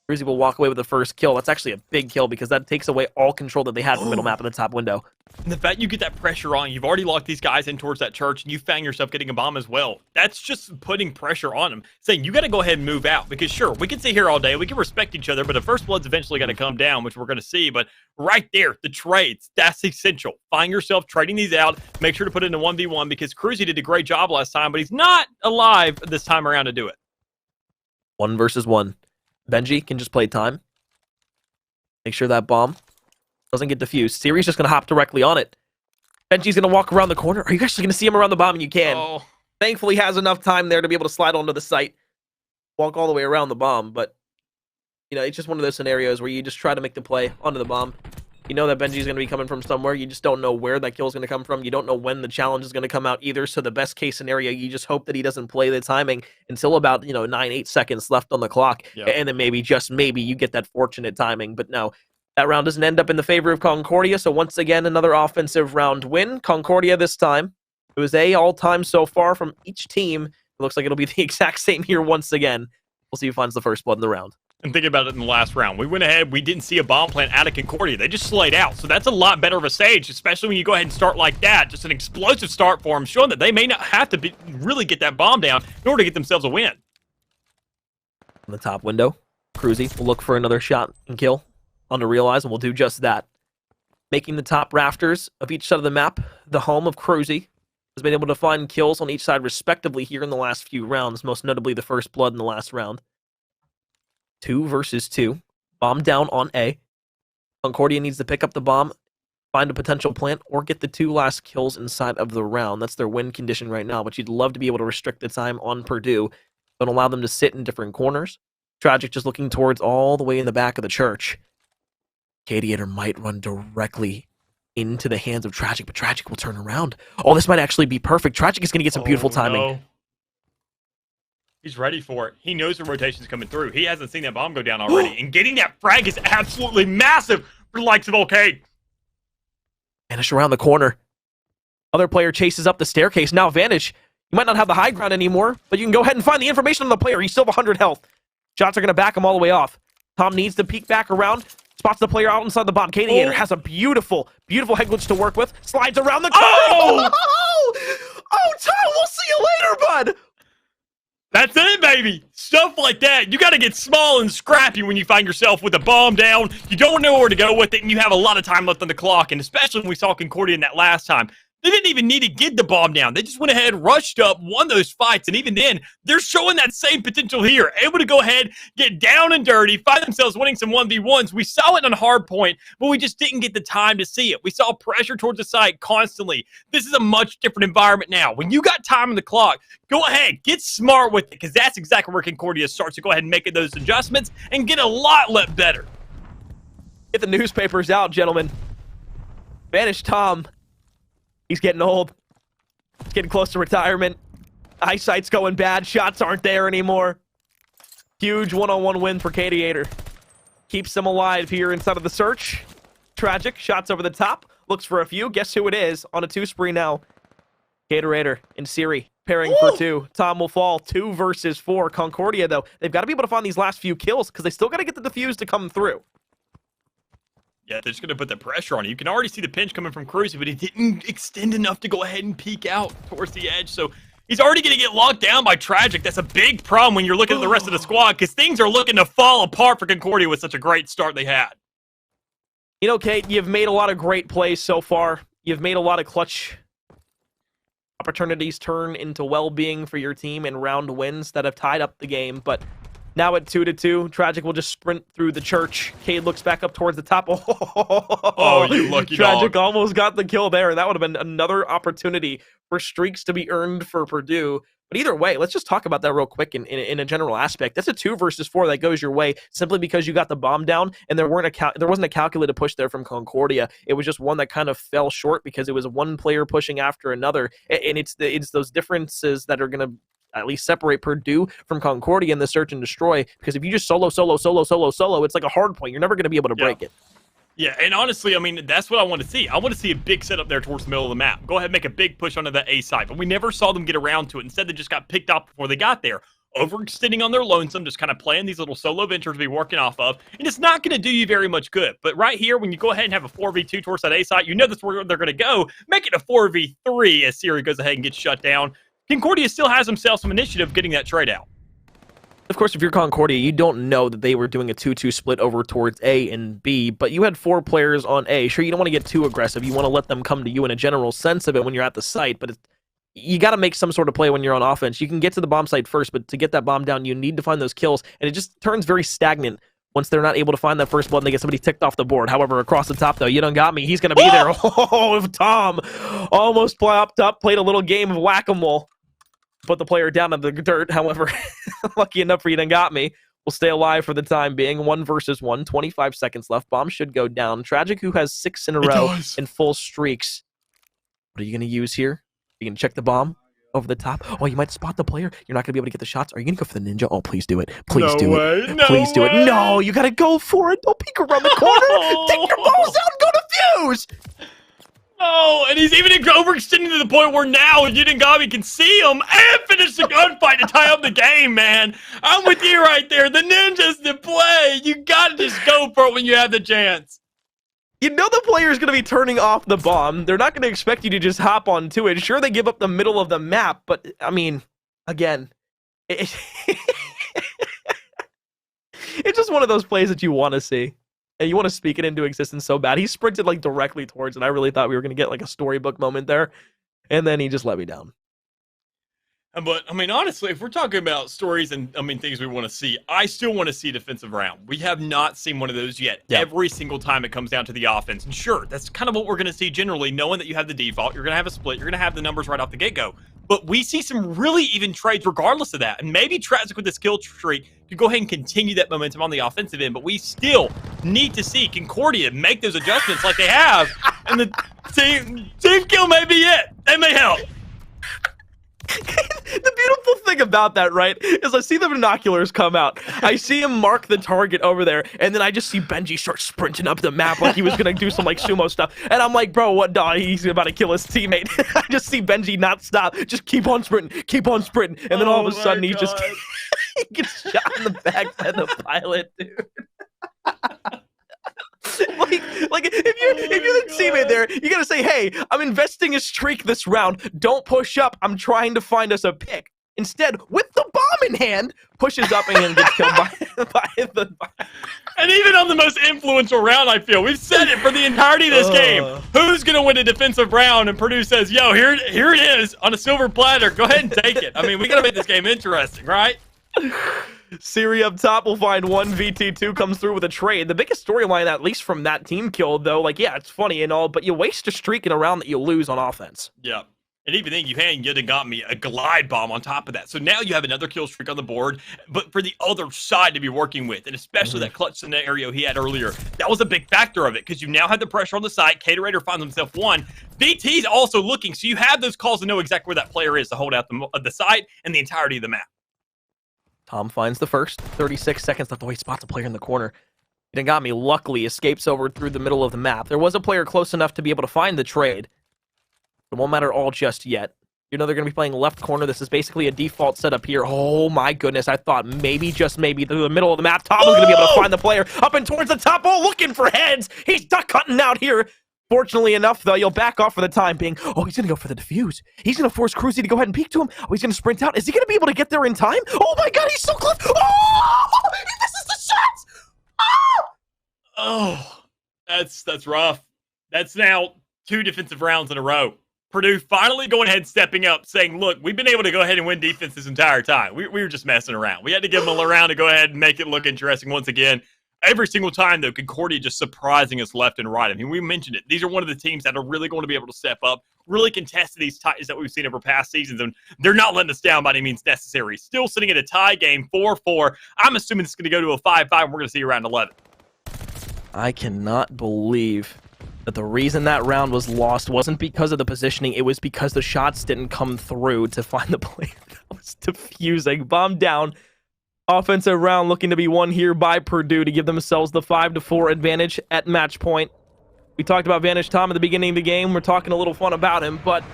Cruzy will walk away with the first kill. That's actually a big kill because that takes away all control that they had from middle map in the top window. And the fact you get that pressure on, you've already locked these guys in towards that church, and you found yourself getting a bomb as well. That's just putting pressure on them, saying you got to go ahead and move out. Because sure, we can sit here all day, we can respect each other, but the first blood's eventually going to come down, which we're going to see. But right there, the trades, that's essential. Find yourself trading these out. Make sure to put it in a 1v1 because Cruzy did a great job last time, but he's not alive this time around to do it. 1 versus 1. Benji can just play time. Make sure that bomb doesn't get defused. Siri's just going to hop directly on it. Benji's going to walk around the corner. Are you actually going to see him around the bomb? And you can. Oh. Thankfully, he has enough time there to be able to slide onto the site, walk all the way around the bomb. But, you know, it's just one of those scenarios where you just try to make the play onto the bomb. You know that Benji's going to be coming from somewhere. You just don't know where that kill is going to come from. You don't know when the challenge is going to come out either. So the best case scenario, you just hope that he doesn't play the timing until about, 9-8 seconds left on the clock. Yep. And then maybe, just maybe, you get that fortunate timing. But no, that round doesn't end up in the favor of Concordia. So once again, another offensive round win. Concordia this time. It was A all-time so far from each team. It looks like it'll be the exact same here once again. We'll see who finds the first blood in the round. And think about it in the last round. We went ahead, we didn't see a bomb plant out of Concordia. They just slayed out. So that's a lot better of a stage, especially when you go ahead and start like that. Just an explosive start for them, showing that they may not have to really get that bomb down in order to get themselves a win. In the top window, Cruzy will look for another shot and kill on the realize, and we'll do just that. Making the top rafters of each side of the map, the home of Cruzy has been able to find kills on each side respectively here in the last few rounds, most notably the first blood in the last round. 2 versus 2. Bomb down on A. Concordia needs to pick up the bomb, find a potential plant, or get the 2 last kills inside of the round. That's their win condition right now, but you'd love to be able to restrict the time on Purdue. Don't allow them to sit in different corners. Tragic just looking towards all the way in the back of the church. Cadiator might run directly into the hands of Tragic, but Tragic will turn around. Oh, this might actually be perfect. Tragic is going to get some beautiful timing. No. He's ready for it. He knows the rotation's coming through. He hasn't seen that bomb go down already. And getting that frag is absolutely massive for the likes of Arcade. Vanish around the corner. Other player chases up the staircase. Now Vanish, you might not have the high ground anymore, but you can go ahead and find the information on the player. He's still have 100 health. Shots are going to back him all the way off. Tom needs to peek back around. Spots the player out inside the bomb. Cadiator has a beautiful, beautiful head glitch to work with. Slides around the corner. Oh, Tom, we'll see you later, bud. That's it, baby. Stuff like that. You got to get small and scrappy when you find yourself with a bomb down. You don't know where to go with it, and you have a lot of time left on the clock, and especially when we saw Concordia in that last time. They didn't even need to get the bomb down. They just went ahead, rushed up, won those fights, and even then, they're showing that same potential here. Able to go ahead, get down and dirty, find themselves winning some 1v1s. We saw it on hard point, but we just didn't get the time to see it. We saw pressure towards the site constantly. This is a much different environment now. When you got time on the clock, go ahead, get smart with it, because that's exactly where Concordia starts to go ahead and make those adjustments and get a lot better. Get the newspapers out, gentlemen. Vanish Tom. He's getting old. He's getting close to retirement. Eyesight's going bad. Shots aren't there anymore. Huge one-on-one win for Cadiator. Keeps them alive here inside of the search. Tragic. Shots over the top. Looks for a few. Guess who it is on a 2 spree now. Gatorade and Siri pairing for 2. Tom will fall 2 versus 4. Concordia, though, they've got to be able to find these last few kills because they still got to get the defuse to come through. Yeah, they're just going to put the pressure on you. You can already see the pinch coming from Cruzy, but he didn't extend enough to go ahead and peek out towards the edge. So he's already going to get locked down by Tragic. That's a big problem when you're looking at the rest of the squad because things are looking to fall apart for Concordia with such a great start they had. You know, Kate, you've made a lot of great plays so far. You've made a lot of clutch opportunities turn into well-being for your team and round wins that have tied up the game, but now at 2-2, Tragic will just sprint through the church. Cade looks back up towards the top. Oh, you lucky Tragic dog. almost got the kill there. That would have been another opportunity for streaks to be earned for Purdue. But either way, let's just talk about that real quick in a general aspect. That's a 2 versus 4 that goes your way simply because you got the bomb down and there wasn't a calculated push there from Concordia. It was just one that kind of fell short because it was one player pushing after another. And it's those differences that are going to at least separate Purdue from Concordia in the search and destroy, because if you just solo, it's like a hard point. You're never going to be able to break it. Yeah, and honestly, I mean, that's what I want to see. I want to see a big setup there towards the middle of the map. Go ahead and make a big push onto the A side, but we never saw them get around to it. Instead, they just got picked up before they got there. Overextending on their lonesome, just kind of playing these little solo ventures to be working off of, and it's not going to do you very much good. But right here, when you go ahead and have a 4v2 towards that A side, you know that's where they're going to go. Make it a 4v3 as Siri goes ahead and gets shut down. Concordia still has themselves some initiative getting that trade out. Of course, if you're Concordia, you don't know that they were doing a 2-2 split over towards A and B, but you had 4 players on A. Sure, you don't want to get too aggressive. You want to let them come to you in a general sense of it when you're at the site, but you got to make some sort of play when you're on offense. You can get to the bomb site first, but to get that bomb down, you need to find those kills, and it just turns very stagnant once they're not able to find that first blood and they get somebody ticked off the board. However, across the top, though, you done got me. He's going to be there. Oh, Tom almost plopped up, played a little game of whack-a-mole. Put the player down in the dirt. However, lucky enough for you done got me. We'll stay alive for the time being. 1 versus 1. 25 seconds left. Bomb should go down. Tragic, who has 6 in a row in full streaks. What are you going to use here? Are you going to check the bomb over the top? Oh, you might spot the player. You're not going to be able to get the shots. Are you going to go for the ninja? Oh, please do it. Please do it. Please do it. No, you got to go for it. Don't peek around the corner. Take your balls out and go to fuse. Oh, and he's even overextending to the point where now Yudengami can see him and finish the gunfight to tie up the game, man. I'm with you right there. The ninja's the play. You got to just go for it when you have the chance. You know the player is going to be turning off the bomb. They're not going to expect you to just hop onto it. Sure, they give up the middle of the map, but, I mean, again, it's just one of those plays that you want to see. And you want to speak it into existence so bad. He sprinted like directly towards it. I really thought we were going to get like a storybook moment there. And then he just let me down. But, I mean, honestly, if we're talking about stories and, I mean, things we want to see, I still want to see a defensive round. We have not seen one of those yet. Yep. Every single time it comes down to the offense. And sure, that's kind of what we're going to see generally, knowing that you have the default. You're going to have a split. You're going to have the numbers right off the get-go. But we see some really even trades regardless of that. And maybe Tragic with this kill streak could go ahead and continue that momentum on the offensive end. But we still need to see Concordia make those adjustments like they have. And the team kill may be it. They may help. The beautiful thing about that, right, is I see the binoculars come out. I see him mark the target over there, and then I just see Benji start sprinting up the map like he was going to do some, like, sumo stuff. And I'm like, bro, what, dog? He's about to kill his teammate. I just see Benji not stop. Just keep on sprinting. Keep on sprinting. And then all of a sudden, he just he gets shot in the back by the pilot, dude. Like if you're the teammate there, you gotta say, hey, I'm investing a streak this round. Don't push up. I'm trying to find us a pick. Instead, with the bomb in hand, pushes up and gets killed by the. And even on the most influential round, I feel we've said it for the entirety of this game. Who's gonna win a defensive round? And Purdue says, "Yo, here it is on a silver platter. Go ahead and take it." I mean, we gotta make this game interesting, right? Siri up top will find 1 VT2 comes through with a trade. The biggest storyline, at least from that team kill, though, like, yeah, it's funny and all, but you waste a streak in a round that you lose on offense. Yeah. And even then, you got me a glide bomb on top of that. So now you have another kill streak on the board, but for the other side to be working with, and especially that clutch scenario he had earlier, that was a big factor of it, because you now have the pressure on the side. Caterator finds himself 1. VT's also looking, so you have those calls to know exactly where that player is to hold out the side and the entirety of the map. Tom finds the first. 36 seconds left. Oh, he spots a player in the corner. He done got me. Luckily, escapes over through the middle of the map. There was a player close enough to be able to find the trade. It won't matter all just yet. You know they're going to be playing left corner. This is basically a default setup here. Oh, my goodness. I thought maybe, just maybe, through the middle of the map, Tom was going to be able to find the player up and towards the top. Oh, looking for heads. He's duck hunting out here. Fortunately enough, though, you'll back off for the time being. Oh, he's going to go for the defuse. He's going to force Cruzy to go ahead and peek to him. Oh, he's going to sprint out. Is he going to be able to get there in time? Oh, my God, he's so close. Oh, this is the shots. Oh, that's rough. That's now 2 defensive rounds in a row. Purdue finally going ahead and stepping up, saying, look, we've been able to go ahead and win defense this entire time. We were just messing around. We had to give them a round to go ahead and make it look interesting once again. Every single time, though, Concordia just surprising us left and right. I mean, we mentioned it. These are one of the teams that are really going to be able to step up, really contest these ties that we've seen over past seasons, and they're not letting us down by any means necessary. Still sitting at a tie game, 4-4. I'm assuming it's going to go to a 5-5, and we're going to see around 11. I cannot believe that the reason that round was lost wasn't because of the positioning. It was because the shots didn't come through to find the player. That was just diffusing. Bomb down. Offensive round looking to be won here by Purdue to give themselves the 5-4 advantage at match point. We talked about Vanish Tom at the beginning of the game. We're talking a little fun about him, but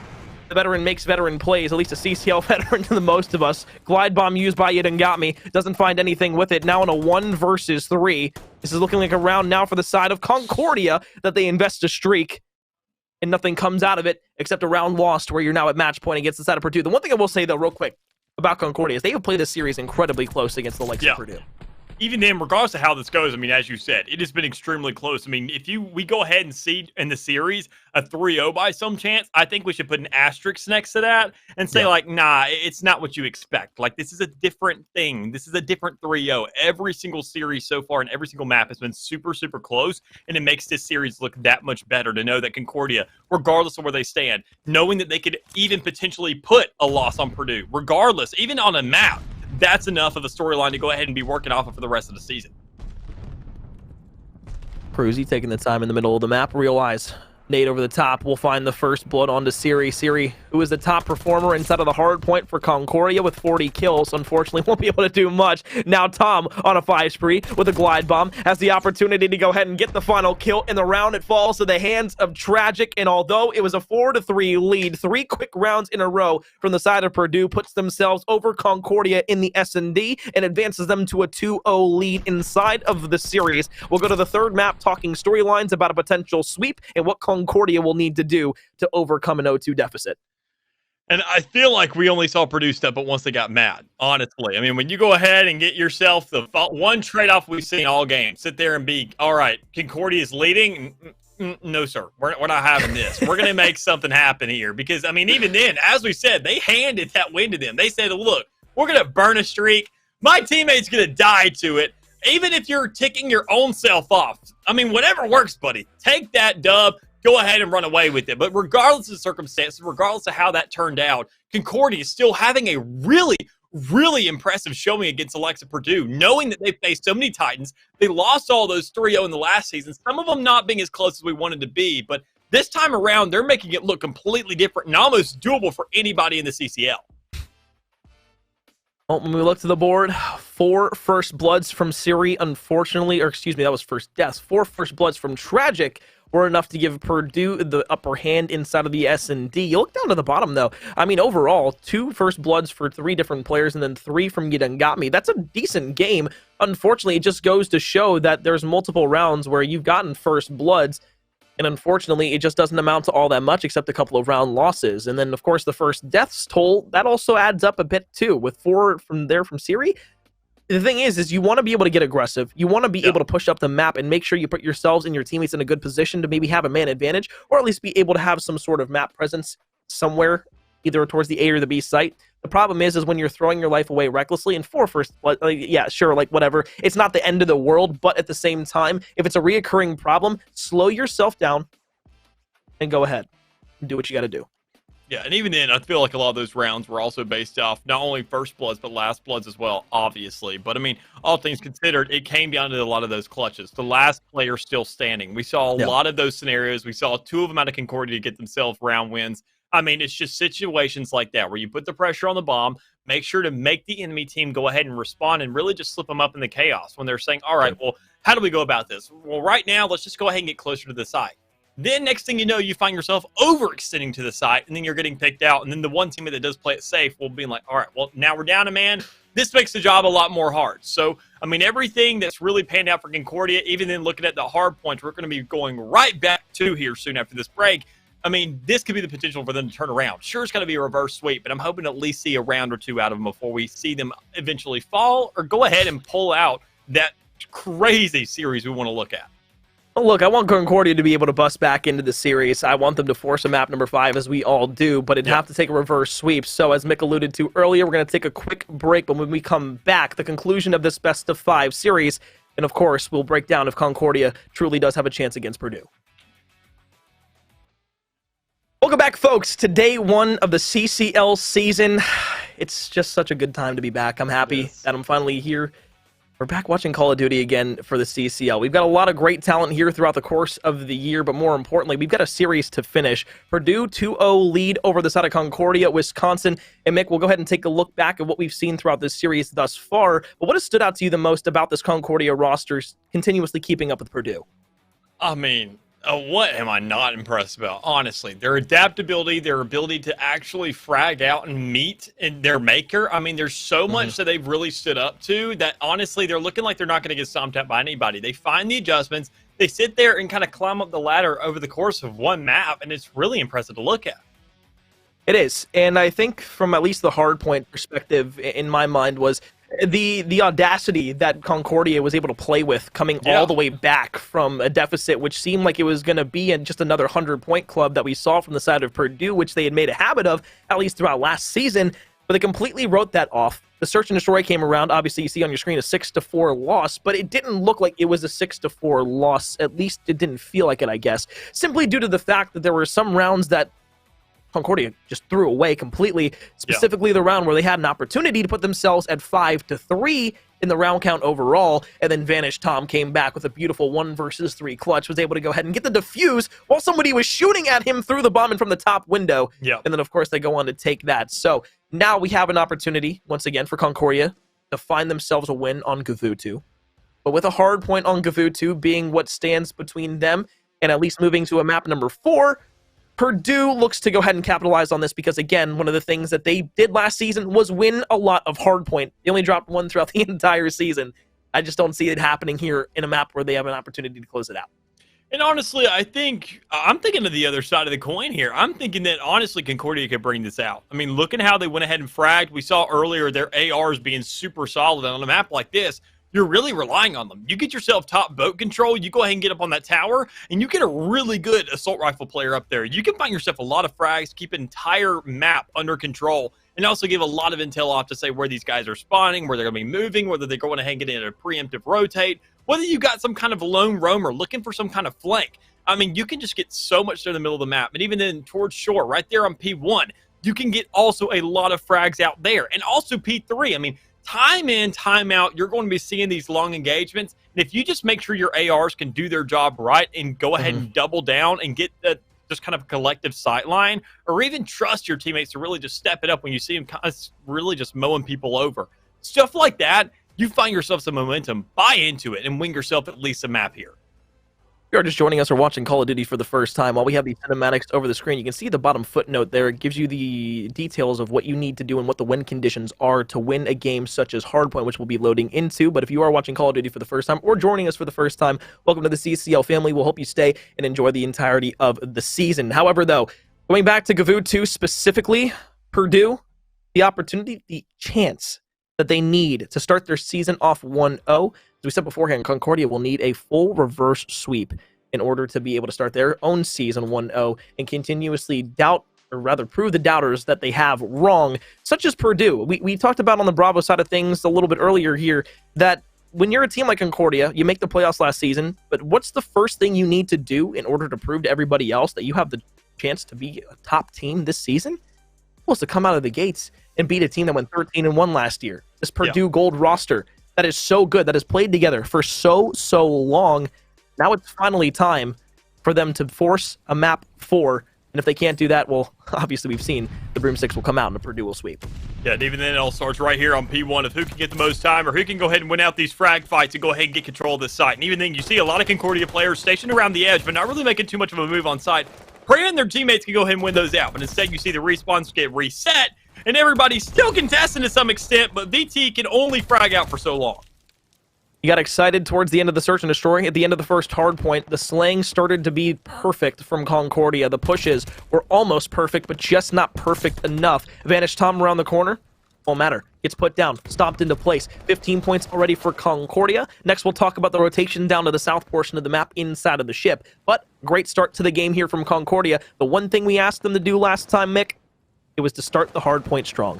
the veteran makes veteran plays, at least a CCL veteran to the most of us. Glide bomb used by Yidengami. Doesn't find anything with it. Now in a 1 versus 3. This is looking like a round now for the side of Concordia that they invest a streak. And nothing comes out of it except a round lost where you're now at match point against the side of Purdue. The one thing I will say, though, real quick about Concordia is they have played this series incredibly close against the likes of Purdue. Even then, regardless of how this goes, I mean, as you said, it has been extremely close. I mean, if we go ahead and see in the series a 3-0 by some chance, I think we should put an asterisk next to that and say, like, nah, it's not what you expect. Like, this is a different thing. This is a different 3-0. Every single series so far and every single map has been super, super close, and it makes this series look that much better to know that Concordia, regardless of where they stand, knowing that they could even potentially put a loss on Purdue, regardless, even on a map, that's enough of a storyline to go ahead and be working off of for the rest of the season. Cruzy taking the time in the middle of the map. Realize nade over the top will find the first blood onto Siri. Siri, who is the top performer inside of the hard point for Concordia with 40 kills, unfortunately won't be able to do much. Now Tom on a 5 spree with a glide bomb has the opportunity to go ahead and get the final kill in the round. It falls to the hands of Tragic, and although it was a 4-3 lead, 3 quick rounds in a row from the side of Purdue puts themselves over Concordia in the S&D and advances them to a 2-0 lead inside of the series. We'll go to the third map talking storylines about a potential sweep and what Concordia will need to do to overcome an 0-2 deficit. And I feel like we only saw Purdue step up once they got mad, honestly. I mean, when you go ahead and get yourself the one trade-off we've seen all game, sit there and be, all right, Concordia is leading. No, sir. We're not having this. We're going to make something happen here. Because, I mean, even then, as we said, they handed that win to them. They said, look, we're going to burn a streak. My teammate's going to die to it. Even if you're ticking your own self off. I mean, whatever works, buddy. Take that dub. Go ahead and run away with it. But regardless of the circumstances, regardless of how that turned out, Concordia is still having a really, really impressive showing against the likes of Purdue, knowing that they faced so many Titans. They lost all those 3-0 in the last season, some of them not being as close as we wanted to be. But this time around, they're making it look completely different and almost doable for anybody in the CCL. Well, when we look to the board, 4 first bloods from Siri, unfortunately, or excuse me, that was first deaths. 4 first bloods from Tragic were enough to give Purdue the upper hand inside of the S&D. You look down to the bottom, though. I mean, overall, 2 first bloods for 3 different players and then 3 from Yidengami. That's a decent game. Unfortunately, it just goes to show that there's multiple rounds where you've gotten first bloods, and unfortunately, it just doesn't amount to all that much except a couple of round losses. And then, of course, the first deaths toll, that also adds up a bit, too, with 4 from Siri. The thing is you want to be able to get aggressive. You want to be able to push up the map and make sure you put yourselves and your teammates in a good position to maybe have a man advantage, or at least be able to have some sort of map presence somewhere, either towards the A or the B site. The problem is when you're throwing your life away recklessly and 4 first, yeah, sure, like whatever. It's not the end of the world, but at the same time, if it's a reoccurring problem, slow yourself down and go ahead and do what you got to do. Yeah, and even then, I feel like a lot of those rounds were also based off not only first bloods, but last bloods as well, obviously. But, I mean, all things considered, it came down to a lot of those clutches. The last player still standing. We saw a lot of those scenarios. We saw 2 of them out of Concordia get themselves round wins. I mean, it's just situations like that where you put the pressure on the bomb, make sure to make the enemy team go ahead and respond and really just slip them up in the chaos when they're saying, all right, well, how do we go about this? Well, right now, let's just go ahead and get closer to the site. Then next thing you know, you find yourself overextending to the site, and then you're getting picked out. And then the one teammate that does play it safe will be like, all right, well, now we're down a man. This makes the job a lot more hard. So, I mean, everything that's really panned out for Concordia, even then looking at the hard points, we're going to be going right back to here soon after this break. I mean, this could be the potential for them to turn around. Sure, it's going to be a reverse sweep, but I'm hoping to at least see a round or 2 out of them before we see them eventually fall or go ahead and pull out that crazy series we want to look at. Look, I want Concordia to be able to bust back into the series. I want them to force a map number 5, as we all do, but it'd have to take a reverse sweep. So, as Mick alluded to earlier, we're going to take a quick break, but when we come back, the conclusion of this best-of-5 series, and of course, we'll break down if Concordia truly does have a chance against Purdue. Welcome back, folks, to day 1 of the CCL season. It's just such a good time to be back. I'm happy that I'm finally here We're back watching Call of Duty again for the CCL. We've got a lot of great talent here throughout the course of the year, but more importantly, we've got a series to finish. Purdue 2-0 lead over the side of Concordia, Wisconsin. And Mick, we'll go ahead and take a look back at what we've seen throughout this series thus far. But what has stood out to you the most about this Concordia roster continuously keeping up with Purdue? I mean, what am I not impressed about? Honestly, their adaptability, their ability to actually frag out and meet in their maker. I mean, there's so much that they've really stood up to that honestly, they're looking like they're not going to get stomped out by anybody. They find the adjustments. They sit there and kind of climb up the ladder over the course of one map, and it's really impressive to look at. It is. And I think from at least the hard point perspective in my mind was the audacity that Concordia was able to play with coming all the way back from a deficit, which seemed like it was going to be in just another 100-point club that we saw from the side of Purdue, which they had made a habit of, at least throughout last season. But they completely wrote that off. The search and destroy came around. Obviously, you see on your screen a 6-4 loss, but it didn't look like it was a 6-4 loss. At least it didn't feel like it, I guess, simply due to the fact that there were some rounds that Concordia just threw away completely, specifically the round where they had an opportunity to put themselves at 5-3 in the round count overall, and then Vanish Tom came back with a beautiful 1 versus 3 clutch, was able to go ahead and get the defuse while somebody was shooting at him through the bomb and from the top window. And then, of course, they go on to take that. So now we have an opportunity, once again, for Concordia to find themselves a win on Gavutu. But with a hard point on Gavutu being what stands between them and at least moving to a map number 4, Purdue looks to go ahead and capitalize on this because, again, one of the things that they did last season was win a lot of hardpoint. They only dropped 1 throughout the entire season. I just don't see it happening here in a map where they have an opportunity to close it out. And honestly, I'm thinking of the other side of the coin here. I'm thinking that, honestly, Concordia could bring this out. I mean, look at how they went ahead and fragged. We saw earlier their ARs being super solid on a map like this. You're really relying on them. You get yourself top boat control, you go ahead and get up on that tower, and you get a really good assault rifle player up there. You can find yourself a lot of frags, keep an entire map under control, and also give a lot of intel off to say where these guys are spawning, where they're going to be moving, whether they're going ahead and get in a preemptive rotate, whether you got some kind of lone roamer looking for some kind of flank. I mean, you can just get so much there in the middle of the map, and even then towards shore, right there on P1, you can get also a lot of frags out there, and also P3. I mean, time in, time out, you're going to be seeing these long engagements. And if you just make sure your ARs can do their job right and go ahead and double down and get the just kind of a collective sight line, or even trust your teammates to really just step it up when you see them kind of really just mowing people over. Stuff like that, you find yourself some momentum, buy into it, and win yourself at least a map here. If you're just joining us or watching Call of Duty for the first time, while we have these cinematics over the screen, you can see the bottom footnote there. It gives you the details of what you need to do and what the win conditions are to win a game such as Hardpoint, which we'll be loading into. But if you are watching Call of Duty for the first time or joining us for the first time, welcome to the CCL family. We'll hope you stay and enjoy the entirety of the season. However, though, going back to Gavutu specifically, Purdue, the opportunity, the chance that they need to start their season off 1-0. As we said beforehand, Concordia will need a full reverse sweep in order to be able to start their own season 1-0 and continuously doubt, or rather prove the doubters that they have wrong, such as Purdue. We talked about on the Bravo side of things a little bit earlier here that when you're a team like Concordia, you make the playoffs last season, but what's the first thing you need to do in order to prove to everybody else that you have the chance to be a top team this season? Well, it's to come out of the gates and beat a team that went 13-1 last year. This Purdue Gold roster that is so good, that has played together for so long. Now it's finally time for them to force a map 4. And if they can't do that, well, obviously we've seen the Broomsticks will come out and the Purdue will sweep. Yeah, and even then it all starts right here on P1 of who can get the most time or who can go ahead and win out these frag fights and go ahead and get control of this site. And even then you see a lot of Concordia players stationed around the edge, but not really making too much of a move on site, praying their teammates can go ahead and win those out. But instead you see the respawns get reset, and everybody's still contesting to some extent, but VT can only frag out for so long. You got excited towards the end of the search and destroy. At the end of the first hard point, the slaying started to be perfect from Concordia. The pushes were almost perfect, but just not perfect enough. Vanish Tom around the corner. Won't matter. Gets put down, stomped into place. 15 points already for Concordia. Next, we'll talk about the rotation down to the south portion of the map inside of the ship. But great start to the game here from Concordia. The one thing we asked them to do last time, Mick, it was to start the hard point strong.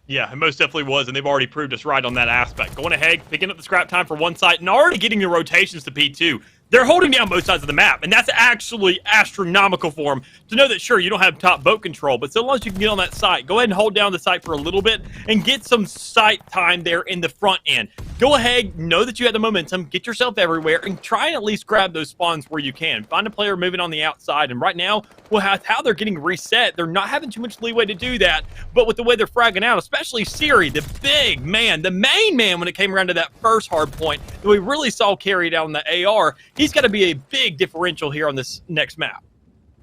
Yeah, it most definitely was, and they've already proved us right on that aspect. Going ahead, picking up the scrap time for one site, and already getting the rotations to P2. They're holding down both sides of the map, and that's actually astronomical for them to know that, sure, you don't have top boat control, but so long as you can get on that site, go ahead and hold down the site for a little bit and get some site time there in the front end. go ahead, know that you have the momentum, get yourself everywhere, and try and at least grab those spawns where you can. Find a player moving on the outside, and right now, well, how they're getting reset, they're not having too much leeway to do that, but with the way they're fragging out, especially Siri, the big man, the main man when it came around to that first hard point that we really saw carry down the AR, he's got to be a big differential here on this next map.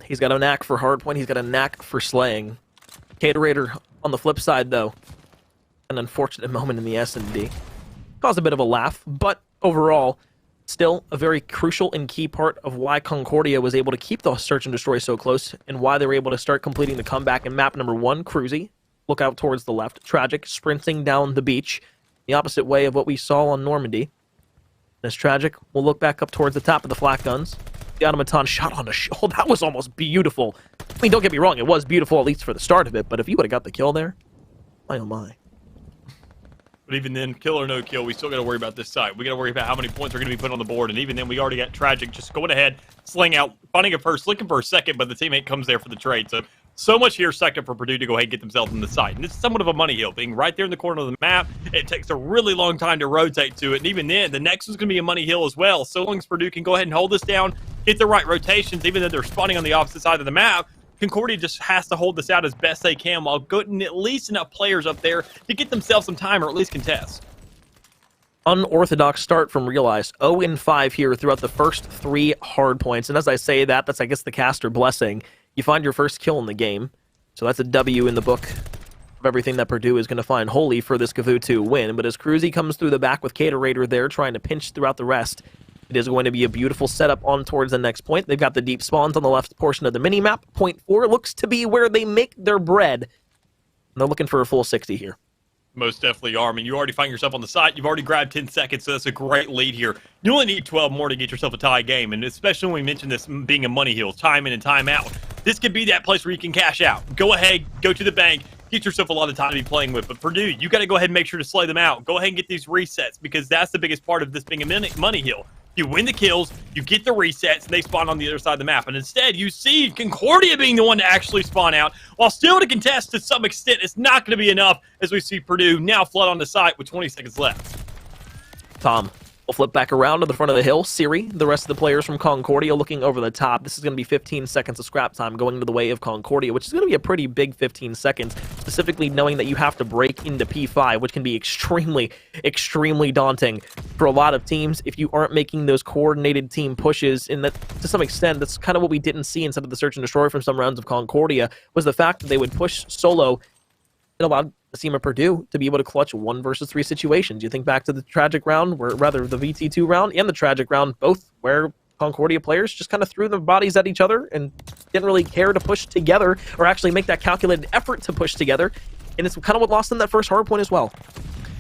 He's got a knack for hardpoint, he's got a knack for slaying. Caterator on the flip side, though, an unfortunate moment in the S&D. Caused a bit of a laugh, but overall, still a very crucial and key part of why Concordia was able to keep the search and destroy so close, and why they were able to start completing the comeback in map number 1, Cruzy. Look out towards the left. Tragic sprinting down the beach, the opposite way of what we saw on Normandy. As Tragic will look back up towards the top of the flak guns. The automaton shot on the shoulder. That was almost beautiful. I mean, don't get me wrong, it was beautiful, at least for the start of it, but if you would have got the kill there, my oh my. But even then, kill or no kill, we still got to worry about this side. We got to worry about how many points are going to be put on the board. And even then, we already got Tragic just going ahead, slaying out, finding a first, looking for a second, but the teammate comes there for the trade. So much here second for Purdue to go ahead and get themselves on the side. And this is somewhat of a money hill. Being right there in the corner of the map, it takes a really long time to rotate to it. And even then, the next one's going to be a money hill as well. So long as Purdue can go ahead and hold this down, get the right rotations, even though they're spawning on the opposite side of the map, Concordia just has to hold this out as best they can while getting at least enough players up there to get themselves some time or at least contest. Unorthodox start from Realize. 0-5 here throughout the first 3 hard points. And as I say that, that's, I guess, the caster blessing. You find your first kill in the game. So that's a W in the book of everything that Purdue is going to find holy for this Kavoo 2 win. But as Cruzy comes through the back with Caterator there trying to pinch throughout the rest, it is going to be a beautiful setup on towards the next point. They've got the deep spawns on the left portion of the mini-map. Point 4 looks to be where they make their bread. And they're looking for a full 60 here. Most definitely are. I mean, you already find yourself on the side. You've already grabbed 10 seconds, so that's a great lead here. You only need 12 more to get yourself a tie game, and especially when we mentioned this being a money hill, time in and time out. This could be that place where you can cash out. Go ahead, go to the bank, get yourself a lot of time to be playing with. But Purdue, you got to go ahead and make sure to slay them out. Go ahead and get these resets, because that's the biggest part of this being a money hill. You win the kills, you get the resets, and they spawn on the other side of the map. And instead, you see Concordia being the one to actually spawn out, while still to contest to some extent. It's not going to be enough, as we see Purdue now flood on the site with 20 seconds left. Tom will flip back around to the front of the hill. Siri, the rest of the players from Concordia looking over the top. This is going to be 15 seconds of scrap time going to the way of Concordia, which is going to be a pretty big 15 seconds, specifically knowing that you have to break into P5, which can be extremely, extremely daunting for a lot of teams if you aren't making those coordinated team pushes. And that, to some extent, that's kind of what we didn't see inside of the Search and Destroy from some rounds of Concordia, was the fact that they would push solo. It allowed the team of Purdue to be able to clutch 1 versus 3 situations. You think back to the Tragic round, where rather the VT2 round and the Tragic round, both where Concordia players just kind of threw their bodies at each other and didn't really care to push together or actually make that calculated effort to push together. And it's kind of what lost them that first hard point as well.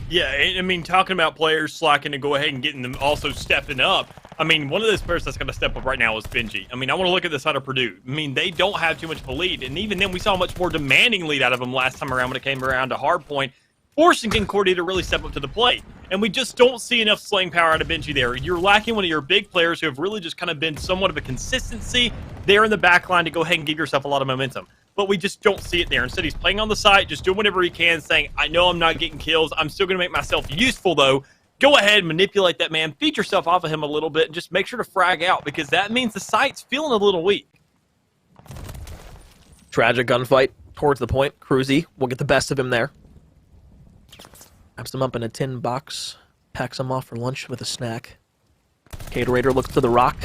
Yeah, I mean, talking about players slacking to go ahead and getting them also stepping up. I mean, one of those players that's going to step up right now is Benji. I mean, I want to look at the side of Purdue. I mean, they don't have too much of a lead. And even then, we saw a much more demanding lead out of them last time around when it came around to hardpoint, forcing Concordia to really step up to the plate. And we just don't see enough slaying power out of Benji there. You're lacking one of your big players who have really just kind of been somewhat of a consistency there in the back line to go ahead and give yourself a lot of momentum. But we just don't see it there. Instead, he's playing on the side, just doing whatever he can, saying, I know I'm not getting kills. I'm still going to make myself useful, though. Go ahead, manipulate that man, feed yourself off of him a little bit, and just make sure to frag out, because that means the site's feeling a little weak. Tragic gunfight towards the point. Cruzy will get the best of him there. Wraps him up in a tin box, packs him off for lunch with a snack. Caterator looks to the rock.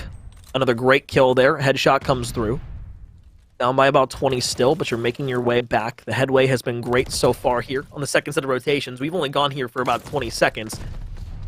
Another great kill there. Headshot comes through. Down by about 20 still, but you're making your way back. The headway has been great so far here on the second set of rotations. We've only gone here for about 20 seconds.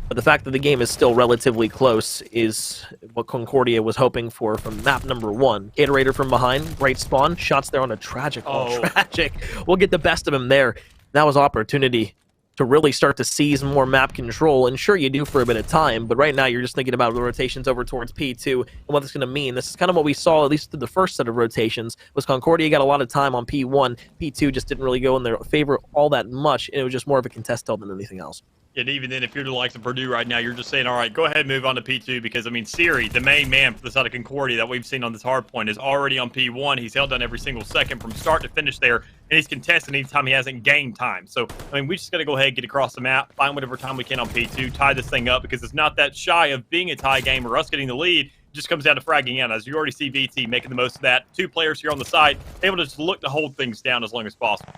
But the fact that the game is still relatively close is what Concordia was hoping for from map number 1. Caterator from behind, great spawn. Shots there on a Tragic. Oh, Tragic. We'll get the best of him there. That was opportunity to really start to seize more map control. And sure, you do for a bit of time, but right now you're just thinking about the rotations over towards P2 and what it's going to mean. This is kind of what we saw, at least through the first set of rotations, was Concordia got a lot of time on P1. P2 just didn't really go in their favor all that much, and it was just more of a contest tell than anything else. And even then, if you're the likes of Purdue right now, you're just saying, all right, go ahead and move on to P2 because, I mean, Siri, the main man for the side of Concordia that we've seen on this hard point, is already on P1. He's held down every single second from start to finish there, and he's contesting anytime he hasn't gained time. So, I mean, we just got to go ahead and get across the map, find whatever time we can on P2, tie this thing up because it's not that shy of being a tie game or us getting the lead. It just comes down to fragging out. As you already see VT making the most of that. 2 players here on the side, able to just look to hold things down as long as possible.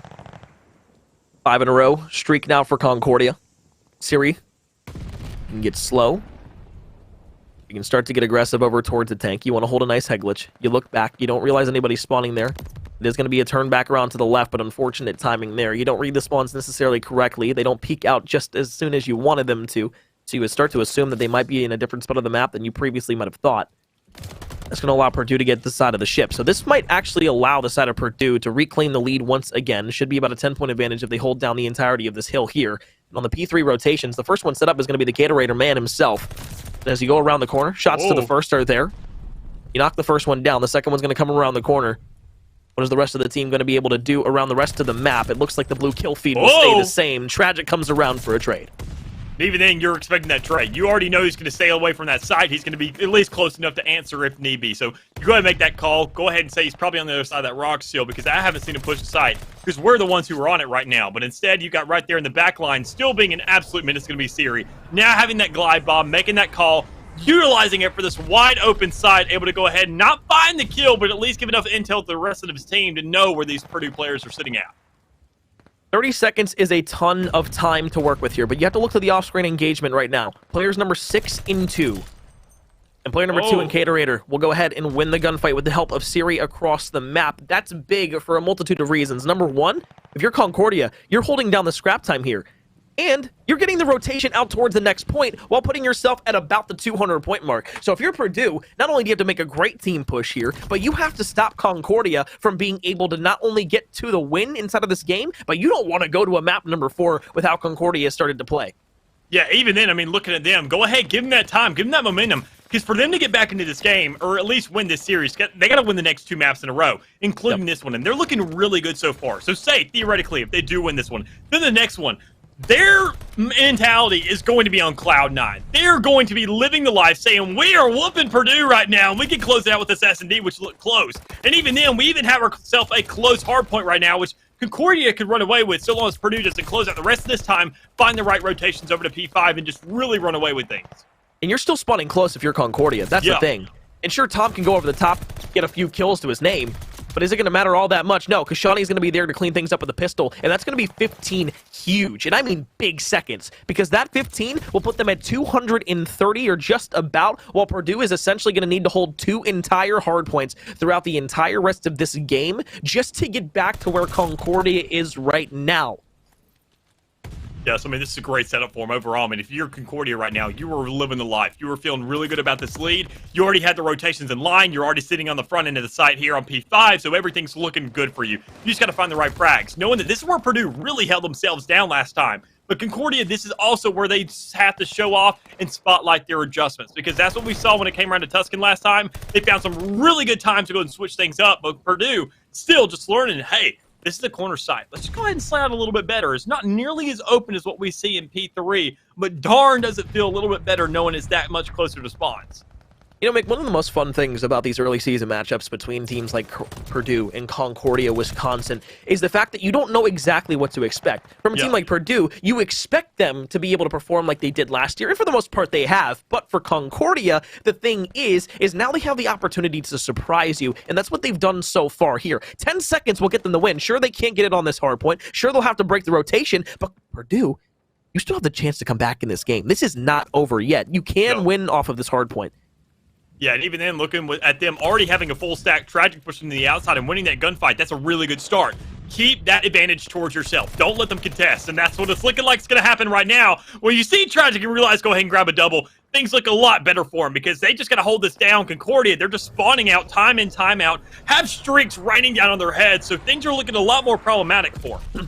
5 in a row, streak now for Concordia. Siri can get slow. You can start to get aggressive over towards the tank. You want to hold a nice head glitch. You look back. You don't realize anybody's spawning there. There's going to be a turn back around to the left, but unfortunate timing there. You don't read the spawns necessarily correctly. They don't peek out just as soon as you wanted them to. So you would start to assume that they might be in a different spot of the map than you previously might have thought. That's going to allow Purdue to get the side of the ship. So this might actually allow the side of Purdue to reclaim the lead once again. Should be about a 10-point advantage if they hold down the entirety of this hill here. And on the P3 rotations, the first one set up is going to be the Caterator man himself. And as you go around the corner, shots to the first are there. You knock the first one down. The second one's going to come around the corner. What is the rest of the team going to be able to do around the rest of the map? It looks like the blue kill feed will stay the same. Tragic comes around for a trade. Even then, you're expecting that trade. You already know he's going to stay away from that side. He's going to be at least close enough to answer if need be. So you go ahead and make that call. Go ahead and say he's probably on the other side of that rock seal because I haven't seen him push the side because we're the ones who are on it right now. But instead, you got right there in the back line, still being an absolute menace, going to be Siri. Now having that glide bomb, making that call, utilizing it for this wide open side, able to go ahead and not find the kill, but at least give enough intel to the rest of his team to know where these Purdue players are sitting at. 30 seconds is a ton of time to work with here, but you have to look to the off-screen engagement right now. Players number 6 in 2. And player number 2 in Caterator will go ahead and win the gunfight with the help of Siri across the map. That's big for a multitude of reasons. Number 1, if you're Concordia, you're holding down the scrap time here. And you're getting the rotation out towards the next point while putting yourself at about the 200-point mark. So if you're Purdue, not only do you have to make a great team push here, but you have to stop Concordia from being able to not only get to the win inside of this game, but you don't want to go to a map number 4 with how Concordia started to play. Yeah, even then, I mean, looking at them, go ahead, give them that time, give them that momentum. Because for them to get back into this game, or at least win this series, they got to win the next 2 maps in a row, including this one. And they're looking really good so far. So say, theoretically, if they do win this one, then the next one, their mentality is going to be on cloud 9. They're going to be living the life saying, we are whooping Purdue right now, and we can close it out with this S&D, which look close. And even then, we even have ourselves a close hard point right now, which Concordia could run away with so long as Purdue doesn't close out the rest of this time, find the right rotations over to P5, and just really run away with things. And you're still spawning close if you're Concordia. That's the thing. And sure, Tom can go over the top, get a few kills to his name, but is it going to matter all that much? No, because Shawnee's going to be there to clean things up with the pistol, and that's going to be 15 huge, and I mean big seconds, because that 15 will put them at 230 or just about, while Purdue is essentially going to need to hold 2 entire hard points throughout the entire rest of this game just to get back to where Concordia is right now. Yes, I mean, this is a great setup for him overall. I mean, if you're Concordia right now, you are living the life. You are feeling really good about this lead. You already had the rotations in line. You're already sitting on the front end of the site here on P5, so everything's looking good for you. You just got to find the right frags, knowing that this is where Purdue really held themselves down last time. But Concordia, this is also where they have to show off and spotlight their adjustments, because that's what we saw when it came around to Tuscan last time. They found some really good times to go and switch things up, but Purdue still just learning, hey, this is the corner site. Let's just go ahead and slide out a little bit better. It's not nearly as open as what we see in P3, but darn does it feel a little bit better knowing it's that much closer to spawns. You know, Mick, one of the most fun things about these early season matchups between teams like Purdue and Concordia, Wisconsin, is the fact that you don't know exactly what to expect. From a team like Purdue, you expect them to be able to perform like they did last year, and for the most part they have. But for Concordia, the thing is now they have the opportunity to surprise you, and that's what they've done so far here. 10 seconds will get them the win. Sure, they can't get it on this hard point. Sure, they'll have to break the rotation, but Purdue, you still have the chance to come back in this game. This is not over yet. You can win off of this hard point. Yeah, and even then, looking at them already having a full stack, Tragic pushing to the outside and winning that gunfight, that's a really good start. Keep that advantage towards yourself. Don't let them contest, and that's what it's looking like it's going to happen right now. When you see Tragic and realize, go ahead and grab a double, things look a lot better for them because they just got to hold this down. Concordia, they're just spawning out time in, time out, have streaks raining down on their heads, so things are looking a lot more problematic for them.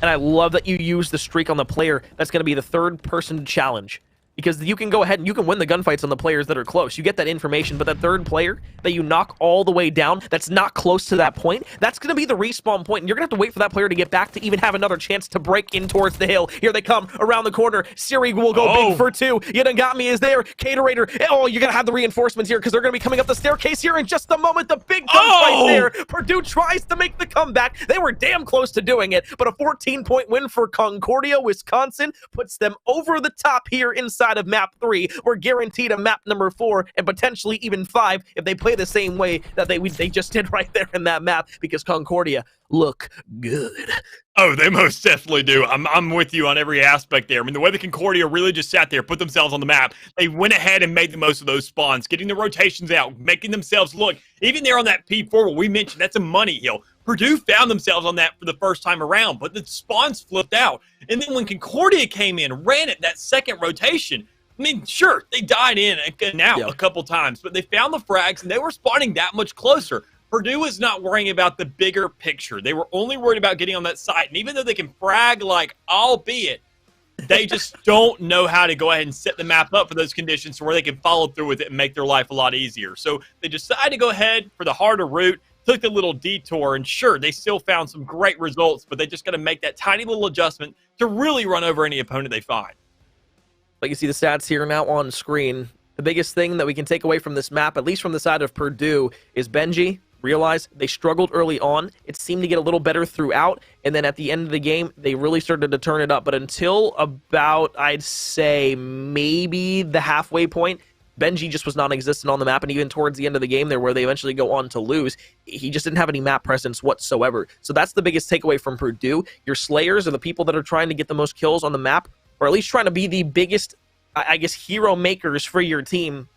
And I love that you use the streak on the player that's going to be the third person to challenge. because you can go ahead and you can win the gunfights on the players that are close. You get that information, but that third player that you knock all the way down, that's not close to that point, that's going to be the respawn point, and you're going to have to wait for that player to get back to even have another chance to break in towards the hill. Here they come around the corner. Siri will go big for 2. Yanagami is there. Caterator. Oh, you're going to have the reinforcements here because they're going to be coming up the staircase here in just a moment. The big gunfight there. Purdue tries to make the comeback. They were damn close to doing it, but a 14-point win for Concordia, Wisconsin, puts them over the top here inside of map 3. We're guaranteed a map number 4 and potentially even 5 if they play the same way that they just did right there in that map, because Concordia look good. Oh, they most definitely do. I'm with you on every aspect there. I mean, the way the Concordia really just sat there, put themselves on the map, they went ahead and made the most of those spawns, getting the rotations out, making themselves look, even there on that P4 where we mentioned, that's a money hill. Purdue found themselves on that for the first time around, but the spawns flipped out. And then when Concordia came in, ran it, that second rotation, I mean, sure, they died in and out a couple times, but they found the frags and they were spawning that much closer. Purdue was not worrying about the bigger picture. They were only worried about getting on that site. And even though they can frag like albeit, they just don't know how to go ahead and set the map up for those conditions to where they can follow through with it and make their life a lot easier. So they decided to go ahead for the harder route, took the little detour, and sure, they still found some great results, but they just got to make that tiny little adjustment to really run over any opponent they find. But you see the stats here now on screen. The biggest thing that we can take away from this map, at least from the side of Purdue, is Benji. Realize they struggled early on. It seemed to get a little better throughout, and then at the end of the game, they really started to turn it up. But until about, I'd say, maybe the halfway point, Benji just was non-existent on the map, and even towards the end of the game there, where they eventually go on to lose, he just didn't have any map presence whatsoever. So that's the biggest takeaway from Purdue. Your Slayers are the people that are trying to get the most kills on the map, or at least trying to be the biggest, I guess, hero makers for your team,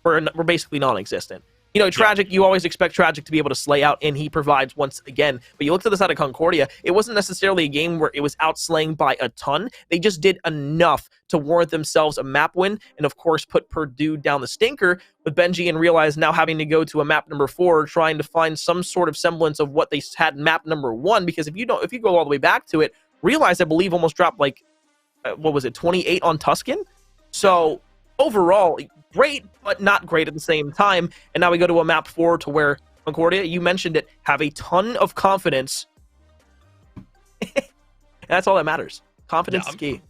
were basically non-existent. You know, Tragic, you always expect Tragic to be able to slay out, and he provides once again. But you look to the side of Concordia, it wasn't necessarily a game where it was outslaying by a ton. They just did enough to warrant themselves a map win, and of course put Purdue down the stinker, with Benji and Realize now having to go to a map number 4, trying to find some sort of semblance of what they had in map number 1, because if you go all the way back to it, Realize, I believe, almost dropped like, what was it, 28 on Tuscan? So overall, great, but not great at the same time. And now we go to a map 4 to where Concordia, you mentioned it, have a ton of confidence. That's all that matters. Confidence is key.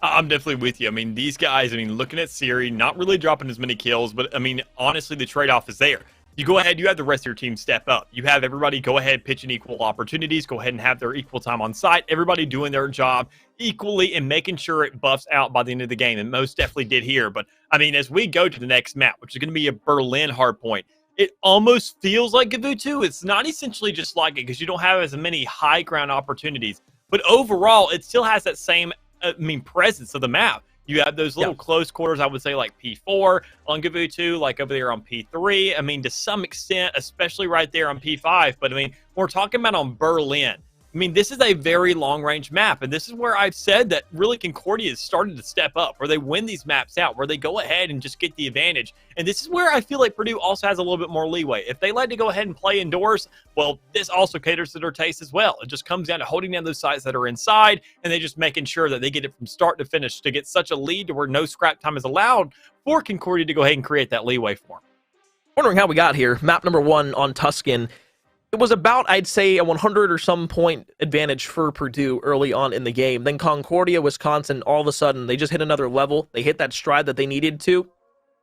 I'm definitely with you. I mean, these guys, looking at Siri, not really dropping as many kills, but honestly, the trade-off is there. You go ahead, you have the rest of your team step up. You have everybody go ahead, pitch in equal opportunities, go ahead and have their equal time on site. Everybody doing their job equally and making sure it buffs out by the end of the game. And most definitely did here. But, as we go to the next map, which is going to be a Berlin hardpoint, it almost feels like Gavutu. It's not essentially just like it because you don't have as many high ground opportunities. But overall, it still has that same, presence of the map. You have those little close quarters, I would say, like P4 on Gavutu, like over there on P3. To some extent, especially right there on P5. But, we're talking about on Berlin. This is a very long-range map, and this is where I've said that really Concordia has started to step up, where they win these maps out, where they go ahead and just get the advantage. And this is where I feel like Purdue also has a little bit more leeway. If they like to go ahead and play indoors, well, this also caters to their taste as well. It just comes down to holding down those sites that are inside, and they just making sure that they get it from start to finish to get such a lead to where no scrap time is allowed for Concordia to go ahead and create that leeway for them. Wondering how we got here. Map number 1 on Tuscan. It was about, I'd say, a 100 or some point advantage for Purdue early on in the game. Then Concordia, Wisconsin, all of a sudden, they just hit another level. They hit that stride that they needed to.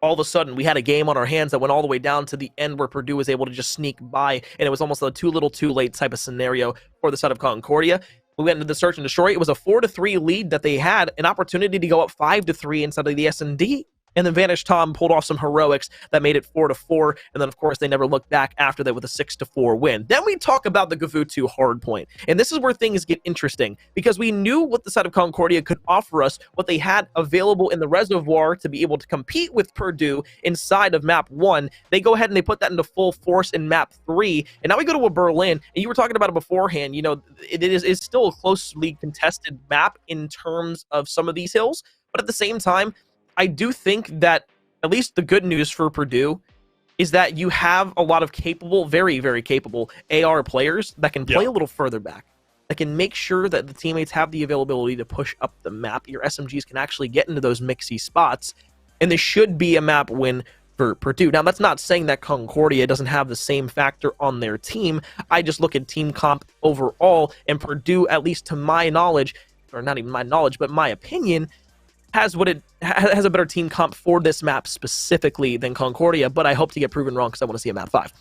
All of a sudden, we had a game on our hands that went all the way down to the end where Purdue was able to just sneak by, and it was almost a too little too late type of scenario for the side of Concordia. We went into the search and destroy. It was a 4-3 lead that they had, an opportunity to go up 5-3 inside of the S&D. And then Vanish Tom pulled off some heroics that made it 4-4. And then, of course, they never looked back after that with a 6-4 win. Then we talk about the Gavutu hardpoint. And this is where things get interesting, because we knew what the side of Concordia could offer us, what they had available in the reservoir to be able to compete with Purdue inside of map 1. They go ahead and they put that into full force in map 3. And now we go to a Berlin. And you were talking about it beforehand. It's still a closely contested map in terms of some of these hills. But at the same time, I do think that at least the good news for Purdue is that you have a lot of capable, very, very capable AR players that can play a little further back. that can make sure that the teammates have the availability to push up the map. Your SMGs can actually get into those mixy spots, and this should be a map win for Purdue. Now, that's not saying that Concordia doesn't have the same factor on their team. I just look at team comp overall, and Purdue, at least to my knowledge, or not even my knowledge, but my opinion, has a better team comp for this map specifically than Concordia, but I hope to get proven wrong because I want to see a map 5.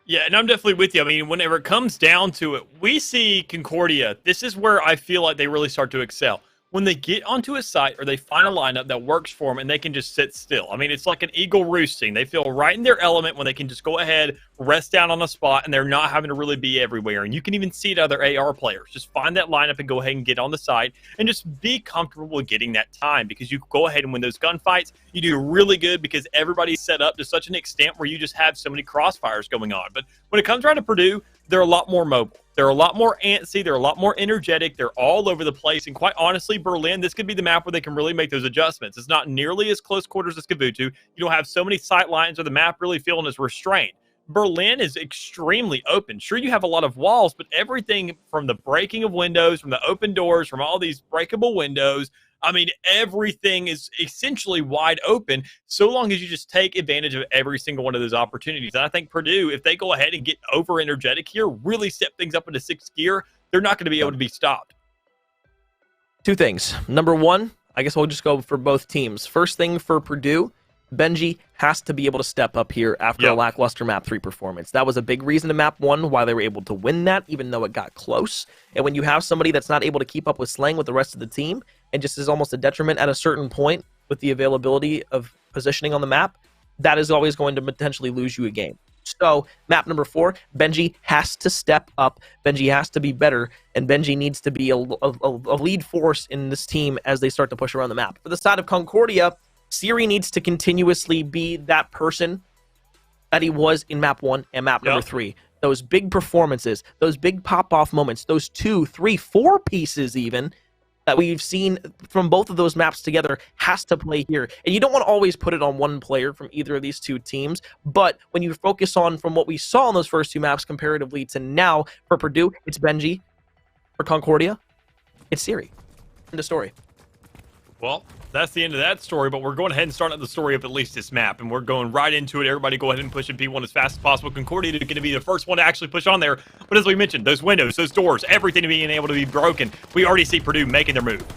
Yeah, and I'm definitely with you. I mean, whenever it comes down to it, we see Concordia. This is where I feel like they really start to excel. When they get onto a site or they find a lineup that works for them and they can just sit still. I mean, it's like an eagle roosting. They feel right in their element when they can just go ahead, rest down on a spot, and they're not having to really be everywhere. And you can even see it other AR players. Just find that lineup and go ahead and get on the site and just be comfortable with getting that time, because you go ahead and win those gunfights. You do really good because everybody's set up to such an extent where you just have so many crossfires going on. But when it comes around to Purdue, they're a lot more mobile. They're a lot more antsy. They're a lot more energetic. They're all over the place. And quite honestly, Berlin, this could be the map where they can really make those adjustments. It's not nearly as close quarters as Kavutu. You don't have so many sight lines or the map really feeling as restrained. Berlin is extremely open. Sure, you have a lot of walls, but everything from the breaking of windows, from the open doors, from all these breakable windows, I mean, everything is essentially wide open so long as you just take advantage of every single one of those opportunities. And I think Purdue, if they go ahead and get over energetic here, really step things up into 6th gear, they're not going to be able to be stopped. 2 things. Number 1, I guess we'll just go for both teams. First thing for Purdue, Benji has to be able to step up here after a lackluster map 3 performance. That was a big reason to map 1 why they were able to win that, even though it got close. And when you have somebody that's not able to keep up with slang with the rest of the team, and just is almost a detriment at a certain point with the availability of positioning on the map, that is always going to potentially lose you a game. So, map number 4, Benji has to step up. Benji has to be better, and Benji needs to be a lead force in this team as they start to push around the map. For the side of Concordia, Siri needs to continuously be that person that he was in map 1 and map number 3. Those big performances, those big pop-off moments, those 2, 3, 4 pieces even that we've seen from both of those maps together has to play here. And you don't want to always put it on one player from either of these 2 teams, but when you focus on from what we saw in those first 2 maps comparatively to now, for Purdue, it's Benji. For Concordia, it's Siri. End of story. Well, that's the end of that story, but we're going ahead and starting the story of at least this map, and we're going right into it. Everybody go ahead and push in P1 as fast as possible. Concordia is going to be the first one to actually push on there, but as we mentioned, those windows, those doors, everything being able to be broken, we already see Purdue making their move.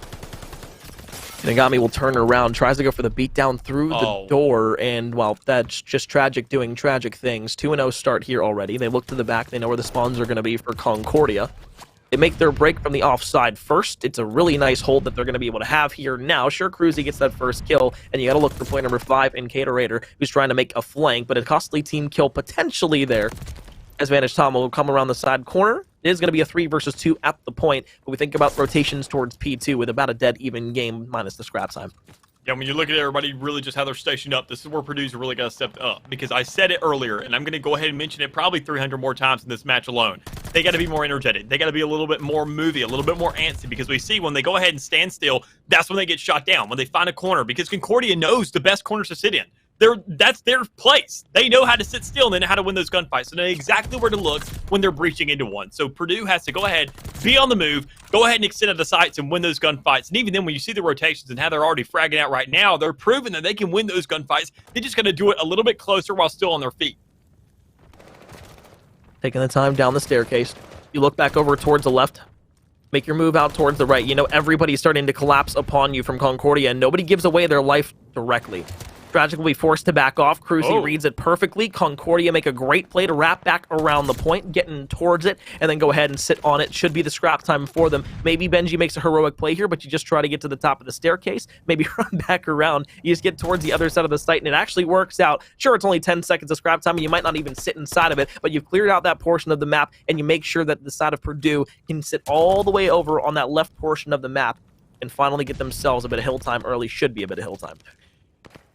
Nagami will turn around, tries to go for the beatdown through the door, and, well, that's just tragic doing tragic things. 2-0 start here already. They look to the back. They know where the spawns are going to be for Concordia. They make their break from the offside first. It's a really nice hold that they're going to be able to have here now. Sure, Cruzy gets that first kill, and you got to look for play number 5 in Caterator, who's trying to make a flank, but a costly team kill potentially there. As Vantage Tom will come around the side corner. It is going to be a 3 versus 2 at the point, but we think about rotations towards P2 with about a dead even game minus the scrap time. Yeah, when you look at everybody really just how they're stationed up, this is where Purdue's really got to step up. Because I said it earlier, and I'm going to go ahead and mention it probably 300 more times in this match alone. They got to be more energetic. They got to be a little bit more movie, a little bit more antsy. Because we see when they go ahead and stand still, that's when they get shot down. When they find a corner. Because Concordia knows the best corners to sit in. That's their place. They know how to sit still and they know how to win those gunfights. So they know exactly where to look when they're breaching into one. So Purdue has to go ahead, be on the move, go ahead and extend at the sights and win those gunfights. And even then, when you see the rotations and how they're already fragging out right now, they're proving that they can win those gunfights. They're just going to do it a little bit closer while still on their feet. Taking the time down the staircase. You look back over towards the left. Make your move out towards the right. You know, everybody's starting to collapse upon you from Concordia, and nobody gives away their life directly. Tragic will be forced to back off. Cruzy reads it perfectly. Concordia make a great play to wrap back around the point, getting towards it, and then go ahead and sit on it. Should be the scrap time for them. Maybe Benji makes a heroic play here, but you just try to get to the top of the staircase. Maybe run back around. You just get towards the other side of the site, and it actually works out. Sure, it's only 10 seconds of scrap time, and you might not even sit inside of it, but you've cleared out that portion of the map, and you make sure that the side of Purdue can sit all the way over on that left portion of the map and finally get themselves a bit of hill time early. Should be a bit of hill time.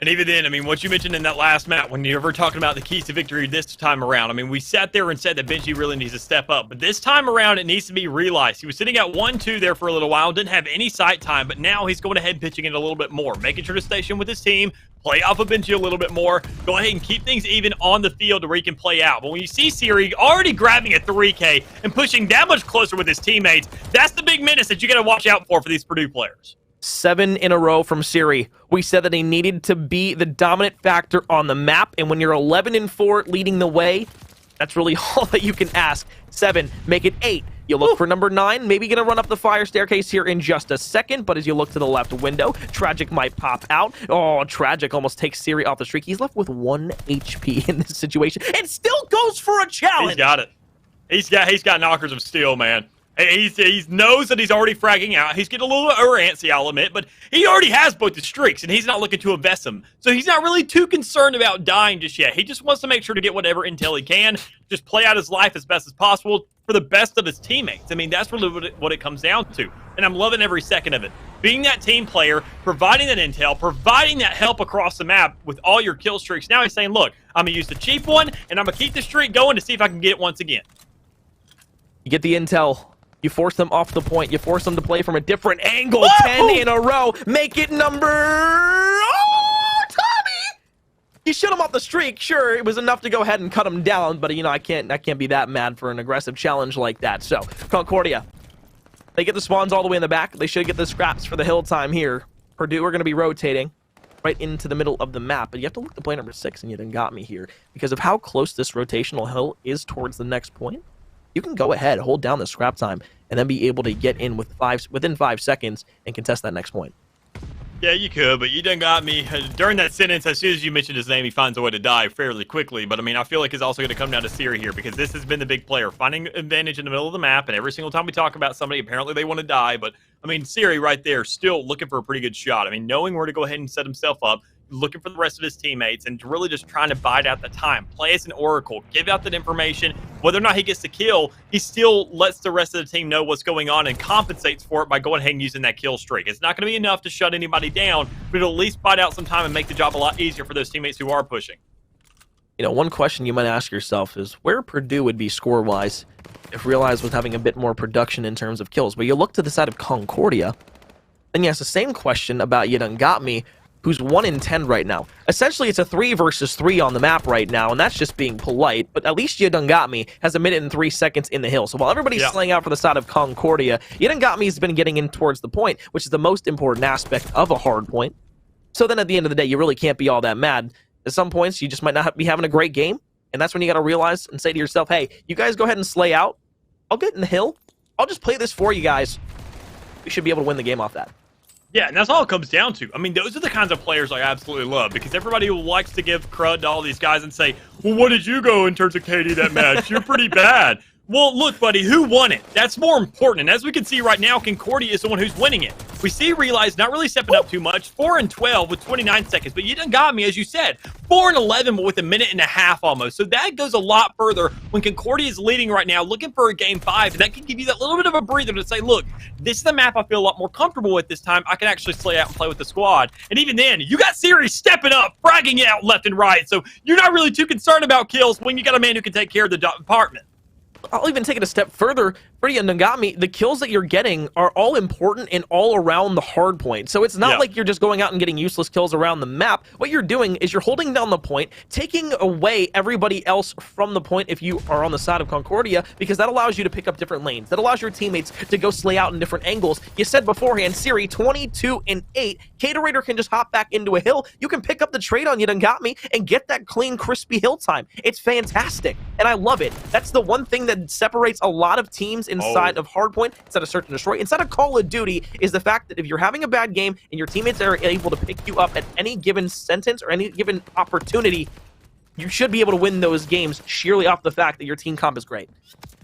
And even then, I mean, what you mentioned in that last map, when you were talking about the keys to victory this time around, I mean, we sat there and said that Benji really needs to step up. But this time around, it needs to be realized. He was sitting at 1-2 there for a little while, didn't have any sight time, but now he's going ahead pitching it a little bit more, making sure to station with his team, play off of Benji a little bit more, go ahead and keep things even on the field to where he can play out. But when you see Siri already grabbing a 3K and pushing that much closer with his teammates, that's the big menace that you got to watch out for these Purdue players. 7 in a row from Siri. We said that he needed to be the dominant factor on the map, and when you're 11-4 leading the way, that's really all that you can ask. 7, make it 8. You look for number 9, maybe gonna run up the fire staircase here in just a second, but as you look to the left window, Tragic might pop out. Oh, Tragic almost takes Siri off the streak. He's left with 1 HP in this situation, and still goes for a challenge. He's got it. He's got knockers of steel, man. He knows that he's already fragging out. He's getting a little antsy, I'll admit, but he already has both the streaks, and he's not looking to invest them. So he's not really too concerned about dying just yet. He just wants to make sure to get whatever intel he can, just play out his life as best as possible for the best of his teammates. I mean, that's really what it comes down to, and I'm loving every second of it. Being that team player, providing that intel, providing that help across the map with all your kill streaks. Now he's saying, look, I'm going to use the cheap one, and I'm going to keep the streak going to see if I can get it once again. You get the intel. You force them off the point. You force them to play from a different angle. 10 in a row. Make it number... Oh, Tommy! You shut him off the streak. Sure, it was enough to go ahead and cut him down, but, you know, I can't be that mad for an aggressive challenge like that. So, Concordia. They get the spawns all the way in the back. They should get the scraps for the hill time here. Purdue are going to be rotating right into the middle of the map, but you have to look to play number 6, and you done got me here because of how close this rotational hill is towards the next point. You can go ahead, hold down the scrap time, and then be able to get in within 5 seconds and contest that next point. Yeah, you could, but you done got me. During that sentence, as soon as you mentioned his name, he finds a way to die fairly quickly. But, I mean, I feel like it's also going to come down to Siri here because this has been the big player, finding advantage in the middle of the map. And every single time we talk about somebody, apparently they want to die. But, I mean, Siri right there still looking for a pretty good shot. I mean, knowing where to go ahead and set himself up, looking for the rest of his teammates, and really just trying to bide out the time. Play as an oracle, give out that information. Whether or not he gets the kill, he still lets the rest of the team know what's going on and compensates for it by going ahead and using that kill streak. It's not going to be enough to shut anybody down, but it'll at least bide out some time and make the job a lot easier for those teammates who are pushing. You know, one question you might ask yourself is where Purdue would be score-wise if Realize was having a bit more production in terms of kills. But you look to the side of Concordia, and you ask the same question about You Done Got Me, who's 1 in 10 right now. Essentially, it's a 3 versus 3 on the map right now, and that's just being polite, but at least You Done Got Me has 1 minute and 3 seconds in the hill. So while everybody's slaying out for the side of Concordia, You Done Got Me has been getting in towards the point, which is the most important aspect of a hard point. So then at the end of the day, you really can't be all that mad. At some points, you just might not be having a great game, and that's when you got to realize and say to yourself, hey, you guys go ahead and slay out. I'll get in the hill. I'll just play this for you guys. We should be able to win the game off that. Yeah, and that's all it comes down to. I mean, those are the kinds of players I absolutely love because everybody likes to give crud to all these guys and say, well, what did you go in terms of KD that match? You're pretty bad. Well, look, buddy, who won it? That's more important. And as we can see right now, Concordia is the one who's winning it. We see Realize not really stepping up too much. 4 and 12 with 29 seconds. But You Done Got Me, as you said. 4 and 11, but with 1.5 minutes almost. So that goes a lot further when Concordia is leading right now, looking for a game 5. And that can give you that little bit of a breather to say, look, this is the map I feel a lot more comfortable with this time. I can actually slay out and play with the squad. And even then, you got Siri stepping up, fragging out left and right. So you're not really too concerned about kills when you got a man who can take care of the department. I'll even take it a step further. For You Done Got Me, the kills that you're getting are all important and all around the hard point. So it's not like you're just going out and getting useless kills around the map. What you're doing is you're holding down the point, taking away everybody else from the point if you are on the side of Concordia, because that allows you to pick up different lanes. That allows your teammates to go slay out in different angles. You said beforehand, Siri, 22 and 8. Caterator can just hop back into a hill. You can pick up the trade on You Done Got Me and get that clean, crispy hill time. It's fantastic, and I love it. That's the one thing that separates a lot of teams inside of Hardpoint, inside of Search and Destroy, inside of Call of Duty, is the fact that if you're having a bad game and your teammates are able to pick you up at any given sentence or any given opportunity, you should be able to win those games sheerly off the fact that your team comp is great.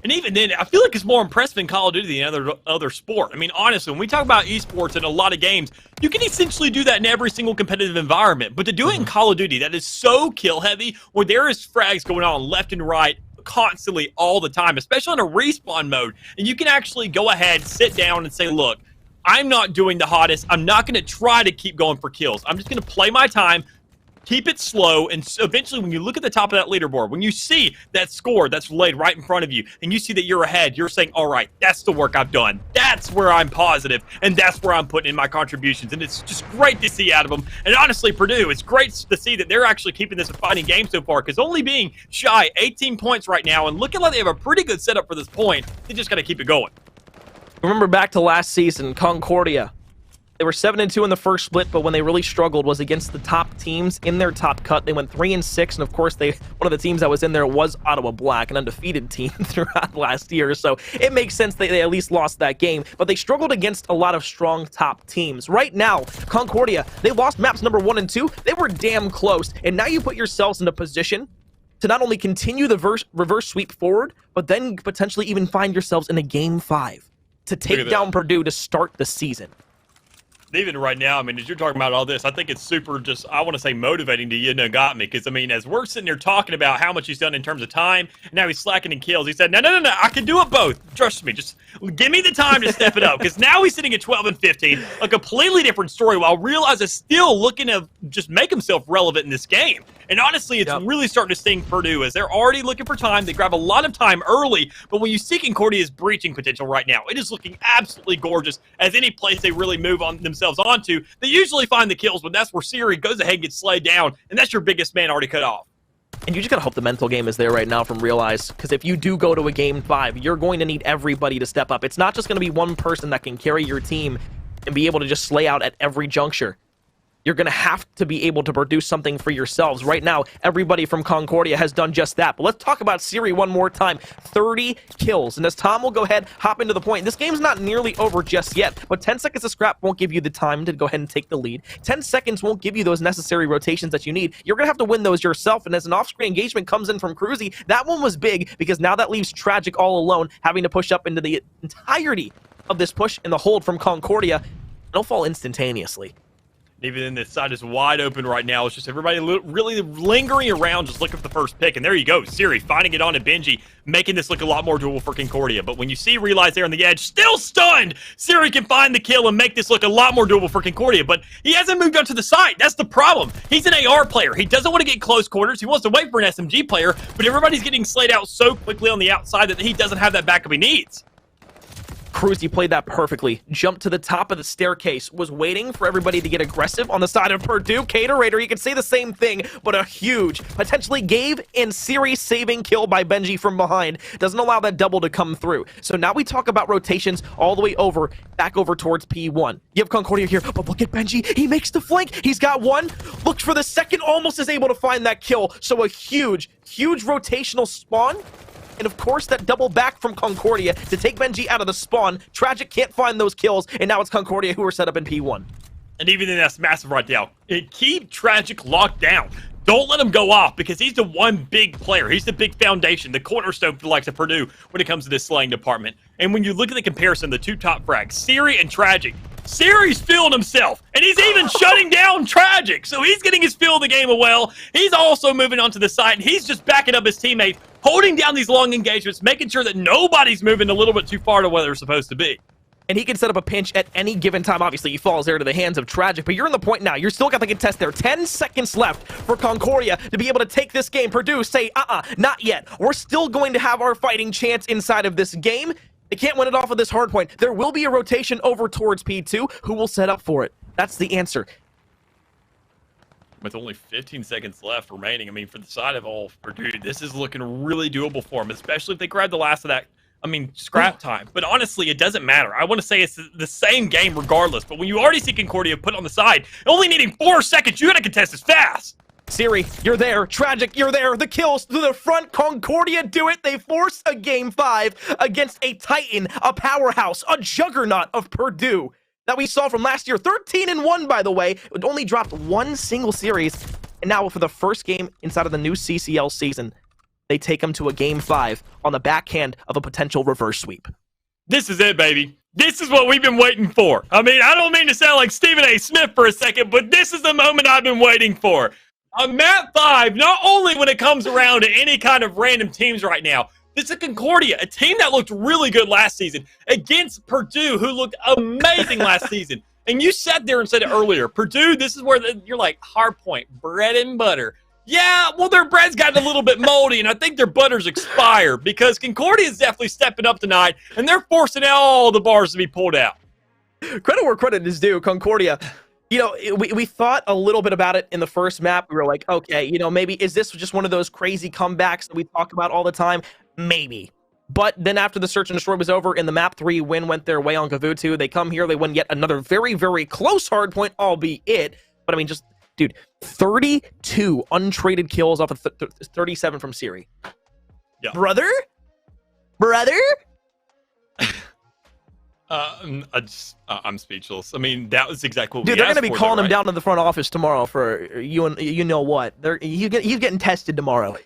And even then, I feel like it's more impressive in Call of Duty than any other sport. I mean, honestly, when we talk about esports in a lot of games, you can essentially do that in every single competitive environment. But to do it in Call of Duty, that is so kill-heavy, where there is frags going on left and right, constantly all the time, especially in a respawn mode, and you can actually go ahead, sit down and say, look, I'm not doing the hottest. I'm not going to try to keep going for kills. I'm just going to play my time, keep it slow, and eventually when you look at the top of that leaderboard, when you see that score that's laid right in front of you, and you see that you're ahead, you're saying, all right, that's the work I've done. That's where I'm positive, and that's where I'm putting in my contributions. And it's just great to see out of them. And honestly, Purdue, it's great to see that they're actually keeping this a fighting game so far, because only being shy 18 points right now, and looking like they have a pretty good setup for this point, they just got to keep it going. Remember back to last season, Concordia. They were 7-2 in the first split, but when they really struggled was against the top teams in their top cut. They went 3-6, and of course, one of the teams that was in there was Ottawa Black, an undefeated team throughout last year. So it makes sense they at least lost that game, but they struggled against a lot of strong top teams. Right now, Concordia, they lost maps number 1 and 2. They were damn close, and now you put yourselves in a position to not only continue the reverse sweep forward, but then potentially even find yourselves in a game 5 to take down Purdue to start the season. Even right now, I mean, as you're talking about all this, I think it's super just, I want to say motivating to you, Nagami, because, I mean, as we're sitting there talking about how much he's done in terms of time, and now he's slacking in kills, he said, no, I can do it both. Trust me, just give me the time to step it up, because now he's sitting at 12 and 15, a completely different story, while Realize is still looking to just make himself relevant in this game. And honestly, it's really starting to sting Purdue, as they're already looking for time. They grab a lot of time early, but when you see Concordia's breaching potential right now, it is looking absolutely gorgeous, as any place they really move on themselves onto, they usually find the kills, but that's where Siri goes ahead and gets slayed down, and that's your biggest man already cut off. And you just gotta hope the mental game is there right now from Realize, because if you do go to a game 5, you're going to need everybody to step up. It's not just gonna be one person that can carry your team and be able to just slay out at every juncture. You're going to have to be able to produce something for yourselves. Right now, everybody from Concordia has done just that. But let's talk about Siri one more time. 30 kills. And as Tom will go ahead, hop into the point. This game's not nearly over just yet, but 10 seconds of scrap won't give you the time to go ahead and take the lead. 10 seconds won't give you those necessary rotations that you need. You're going to have to win those yourself. And as an off-screen engagement comes in from Cruzy, that one was big, because now that leaves Tragic all alone, having to push up into the entirety of this push and the hold from Concordia. It'll fall instantaneously. Even then, this side is wide open right now. It's just everybody really lingering around, just looking for the first pick. And there you go, Siri finding it on to Benji, making this look a lot more doable for Concordia. But when you see Realize there on the edge, still stunned, Siri can find the kill and make this look a lot more doable for Concordia. But he hasn't moved on to the side. That's the problem. He's an AR player. He doesn't want to get close quarters. He wants to wait for an SMG player, but everybody's getting slayed out so quickly on the outside that he doesn't have that backup he needs. Cruzy played that perfectly. Jumped to the top of the staircase. Was waiting for everybody to get aggressive on the side of Purdue. Caterator, you can say the same thing, but a huge, potentially gave in series saving kill by Benji from behind. Doesn't allow that double to come through. So now we talk about rotations all the way over, back over towards P1. You have Concordia here, but look at Benji. He makes the flank. He's got one. Looks for the second, almost is able to find that kill. So a huge, huge rotational spawn. And of course, that double back from Concordia to take Benji out of the spawn. Tragic can't find those kills, and now it's Concordia who are set up in P1. And even then, that's massive right now. Keep Tragic locked down. Don't let him go off, because he's the one big player. He's the big foundation, the cornerstone for the likes of Purdue when it comes to this slaying department. And when you look at the comparison, the two top frags, Siri and Tragic, Siri's feeling himself, and he's even shutting down Tragic. So he's getting his feel of the game well. He's also moving onto the side, and he's just backing up his teammates, holding down these long engagements, making sure that nobody's moving a little bit too far to where they're supposed to be. And he can set up a pinch at any given time. Obviously, he falls there to the hands of Tragic, but you're in the point now. You're still got the contest there. 10 seconds left for Concordia to be able to take this game. Purdue say, not yet. We're still going to have our fighting chance inside of this game. They can't win it off of this hard point. There will be a rotation over towards P2. Who will set up for it? That's the answer. With only 15 seconds left remaining, I mean, for the side of all Purdue, this is looking really doable for them, especially if they grab the last of that, scrap time. But honestly, it doesn't matter. I want to say it's the same game regardless, but when you already see Concordia put on the side, only needing 4 seconds, you got to contest as fast. Siri, you're there. Tragic, you're there. The kills to the front. Concordia do it. They force a game 5 against a Titan, a powerhouse, a juggernaut of Purdue that we saw from last year. 13-1, by the way. It only dropped one single series. And now for the first game inside of the new CCL season, they take them to a game 5 on the backhand of a potential reverse sweep. This is it, baby. This is what we've been waiting for. I mean, I don't mean to sound like Stephen A. Smith for a second, but this is the moment I've been waiting for. On map 5, not only when it comes around to any kind of random teams right now, this is Concordia, a team that looked really good last season, against Purdue, who looked amazing last season. And you sat there and said it earlier. Purdue, this is where you're like, hard point, bread and butter. Yeah, well, their bread's gotten a little bit moldy, and I think their butter's expired because Concordia is definitely stepping up tonight, and they're forcing all the bars to be pulled out. Credit where credit is due. Concordia, we thought a little bit about it in the first map. We were like, okay, maybe is this just one of those crazy comebacks that we talk about all the time? Maybe. But then after the search and destroy was over and the map 3 win went their way on Kavutu, they come here, they win yet another very, very close hard point, albeit. But I mean, just, dude, 32 untraded kills off of 37 from Siri. Yeah. Brother? I'm speechless. I mean, that was exactly what Dude, we they're asked going to be for, calling though, him right? down to the front office tomorrow for you know what. He's getting tested tomorrow.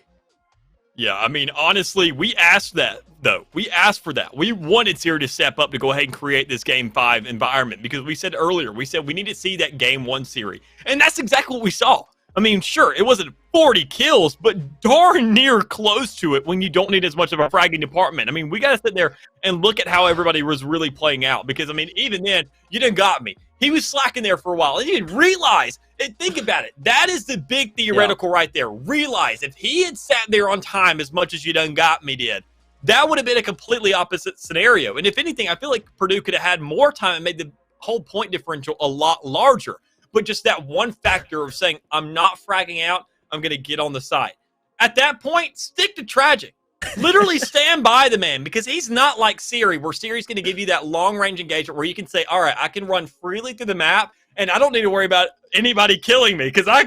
Yeah, I mean, honestly, we asked that, though. We asked for that. We wanted Siri to step up to go ahead and create this Game 5 environment because we said earlier, we need to see that Game 1 Siri. And that's exactly what we saw. I mean, sure, it wasn't 40 kills, but darn near close to it when you don't need as much of a fragging department. I mean, we got to sit there and look at how everybody was really playing out because, I mean, even then, you done got me. He was slacking there for a while. And you didn't realize, and think about it, that is the big theoretical right there. Realize if he had sat there on time as much as you done got me did, that would have been a completely opposite scenario. And if anything, I feel like Purdue could have had more time and made the whole point differential a lot larger. But just that one factor of saying, I'm not fragging out, I'm going to get on the side. At that point, stick to tragic. Literally stand by the man because he's not like Siri, where Siri's going to give you that long-range engagement where you can say, all right, I can run freely through the map, and I don't need to worry about anybody killing me because I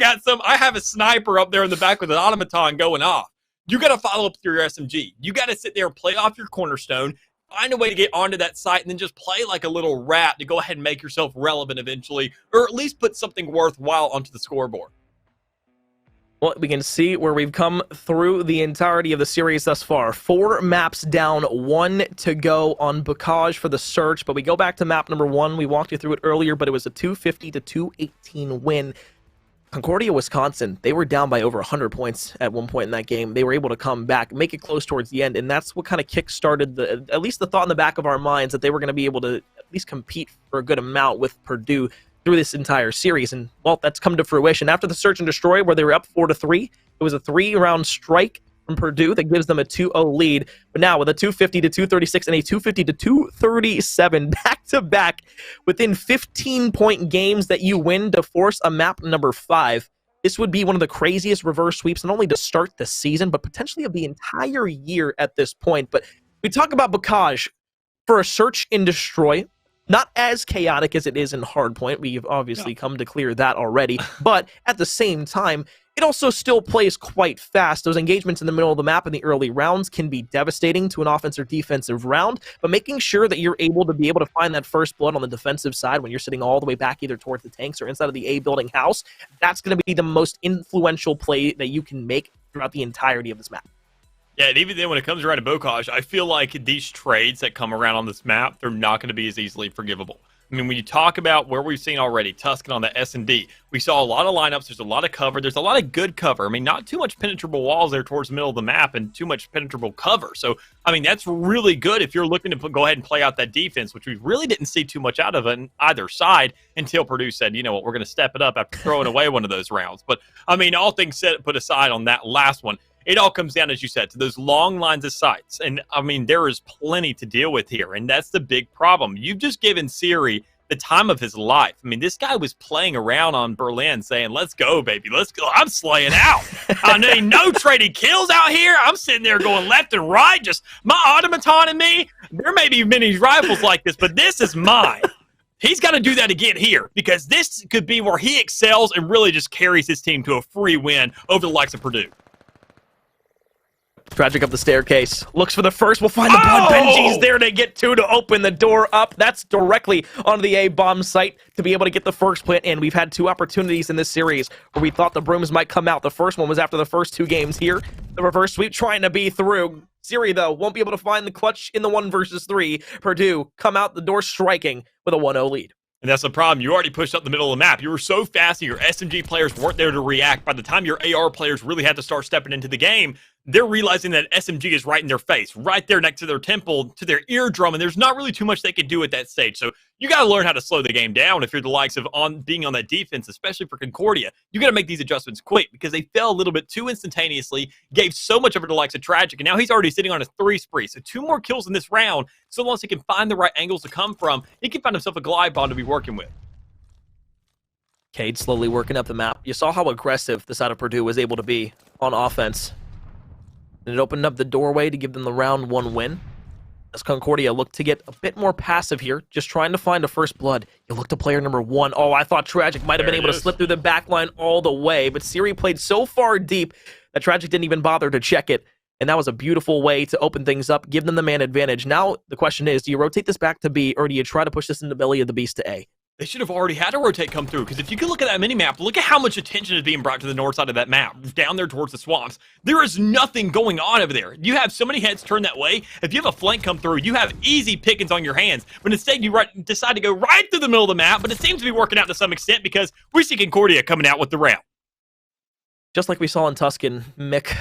have a sniper up there in the back with an automaton going off. You got to follow up through your SMG. You got to sit there and play off your cornerstone, find a way to get onto that site, and then just play like a little rat to go ahead and make yourself relevant eventually, or at least put something worthwhile onto the scoreboard. Well, we can see where we've come through the entirety of the series thus far. 4 maps down, 1 to go on Bocage for the search, but we go back to map number 1. We walked you through it earlier, but it was a 250 to 218 win. Concordia, Wisconsin, they were down by over 100 points at one point in that game. They were able to come back, make it close towards the end, and that's what kind of kick-started at least the thought in the back of our minds that they were going to be able to at least compete for a good amount with Purdue through this entire series. And, well, that's come to fruition. After the search and destroy, where they were up 4-3, it was a 3-round strike from Purdue that gives them a 2-0 lead. But now with a 250 to 236 and a 250 to 237 back-to-back within 15-point games that you win to force a map number 5, this would be one of the craziest reverse sweeps, not only to start the season, but potentially of the entire year at this point. But we talk about Bocage for a search and destroy. Not as chaotic as it is in Hardpoint. We've obviously come to clear that already. But at the same time, it also still plays quite fast. Those engagements in the middle of the map in the early rounds can be devastating to an offensive or defensive round, but making sure that you're able to find that first blood on the defensive side when you're sitting all the way back either towards the tanks or inside of the A building house, that's going to be the most influential play that you can make throughout the entirety of this map. Yeah, and even then when it comes around to Bocage, I feel like these trades that come around on this map, they're not going to be as easily forgivable. I mean, when you talk about where we've seen already, Tuscan on the S&D, we saw a lot of lineups, there's a lot of cover, there's a lot of good cover. I mean, not too much penetrable walls there towards the middle of the map and too much penetrable cover. So, I mean, that's really good if you're looking to go ahead and play out that defense, which we really didn't see too much out of on either side until Purdue said, you know what, we're going to step it up after throwing away one of those rounds. But, I mean, all things said, put aside on that last one, it all comes down, as you said, to those long lines of sights. And, I mean, there is plenty to deal with here, and that's the big problem. You've just given Siri the time of his life. I mean, this guy was playing around on Berlin saying, let's go, baby, let's go. I'm slaying out. I mean, no trading kills out here. I'm sitting there going left and right, just my automaton and me. There may be many rifles like this, but this is mine. He's got to do that again here because this could be where he excels and really just carries his team to a free win over the likes of Purdue. Tragic up the staircase. Looks for the first. We'll find the blood. Benji's there to get 2 to open the door up. That's directly onto the A-bomb site to be able to get the first plant in. We've had 2 opportunities in this series where we thought the brooms might come out. The first one was after the first 2 games here. The reverse sweep trying to be through. Siri, though, won't be able to find the clutch in the 1 versus 3. Purdue come out the door striking with a 1-0 lead. And that's the problem. You already pushed up the middle of the map. You were so fast and your SMG players weren't there to react. By the time your AR players really had to start stepping into the game, they're realizing that SMG is right in their face, right there next to their temple, to their eardrum, and there's not really too much they can do at that stage. So you got to learn how to slow the game down if you're the likes of being on that defense, especially for Concordia. You got to make these adjustments quick because they fell a little bit too instantaneously, gave so much over to the likes of Tragic, and now he's already sitting on a 3 spree. So 2 more kills in this round. So long as he can find the right angles to come from, he can find himself a glide bomb to be working with. Cade slowly working up the map. You saw how aggressive the side of Purdue was able to be on offense. And it opened up the doorway to give them the round 1 win. As Concordia looked to get a bit more passive here, just trying to find a first blood. You look to player number 1. Oh, I thought Tragic might have been able to slip through the back line all the way, but Siri played so far deep that Tragic didn't even bother to check it. And that was a beautiful way to open things up, give them the man advantage. Now, the question is, do you rotate this back to B, or do you try to push this in the belly of the beast to A? They should have already had a rotate come through, because if you can look at that mini-map, look at how much attention is being brought to the north side of that map, down there towards the swamps. There is nothing going on over there. You have so many heads turned that way. If you have a flank come through, you have easy pickings on your hands. But instead, you decide to go right through the middle of the map, but it seems to be working out to some extent because we see Concordia coming out with the round. Just like we saw in Tuscan, Mick.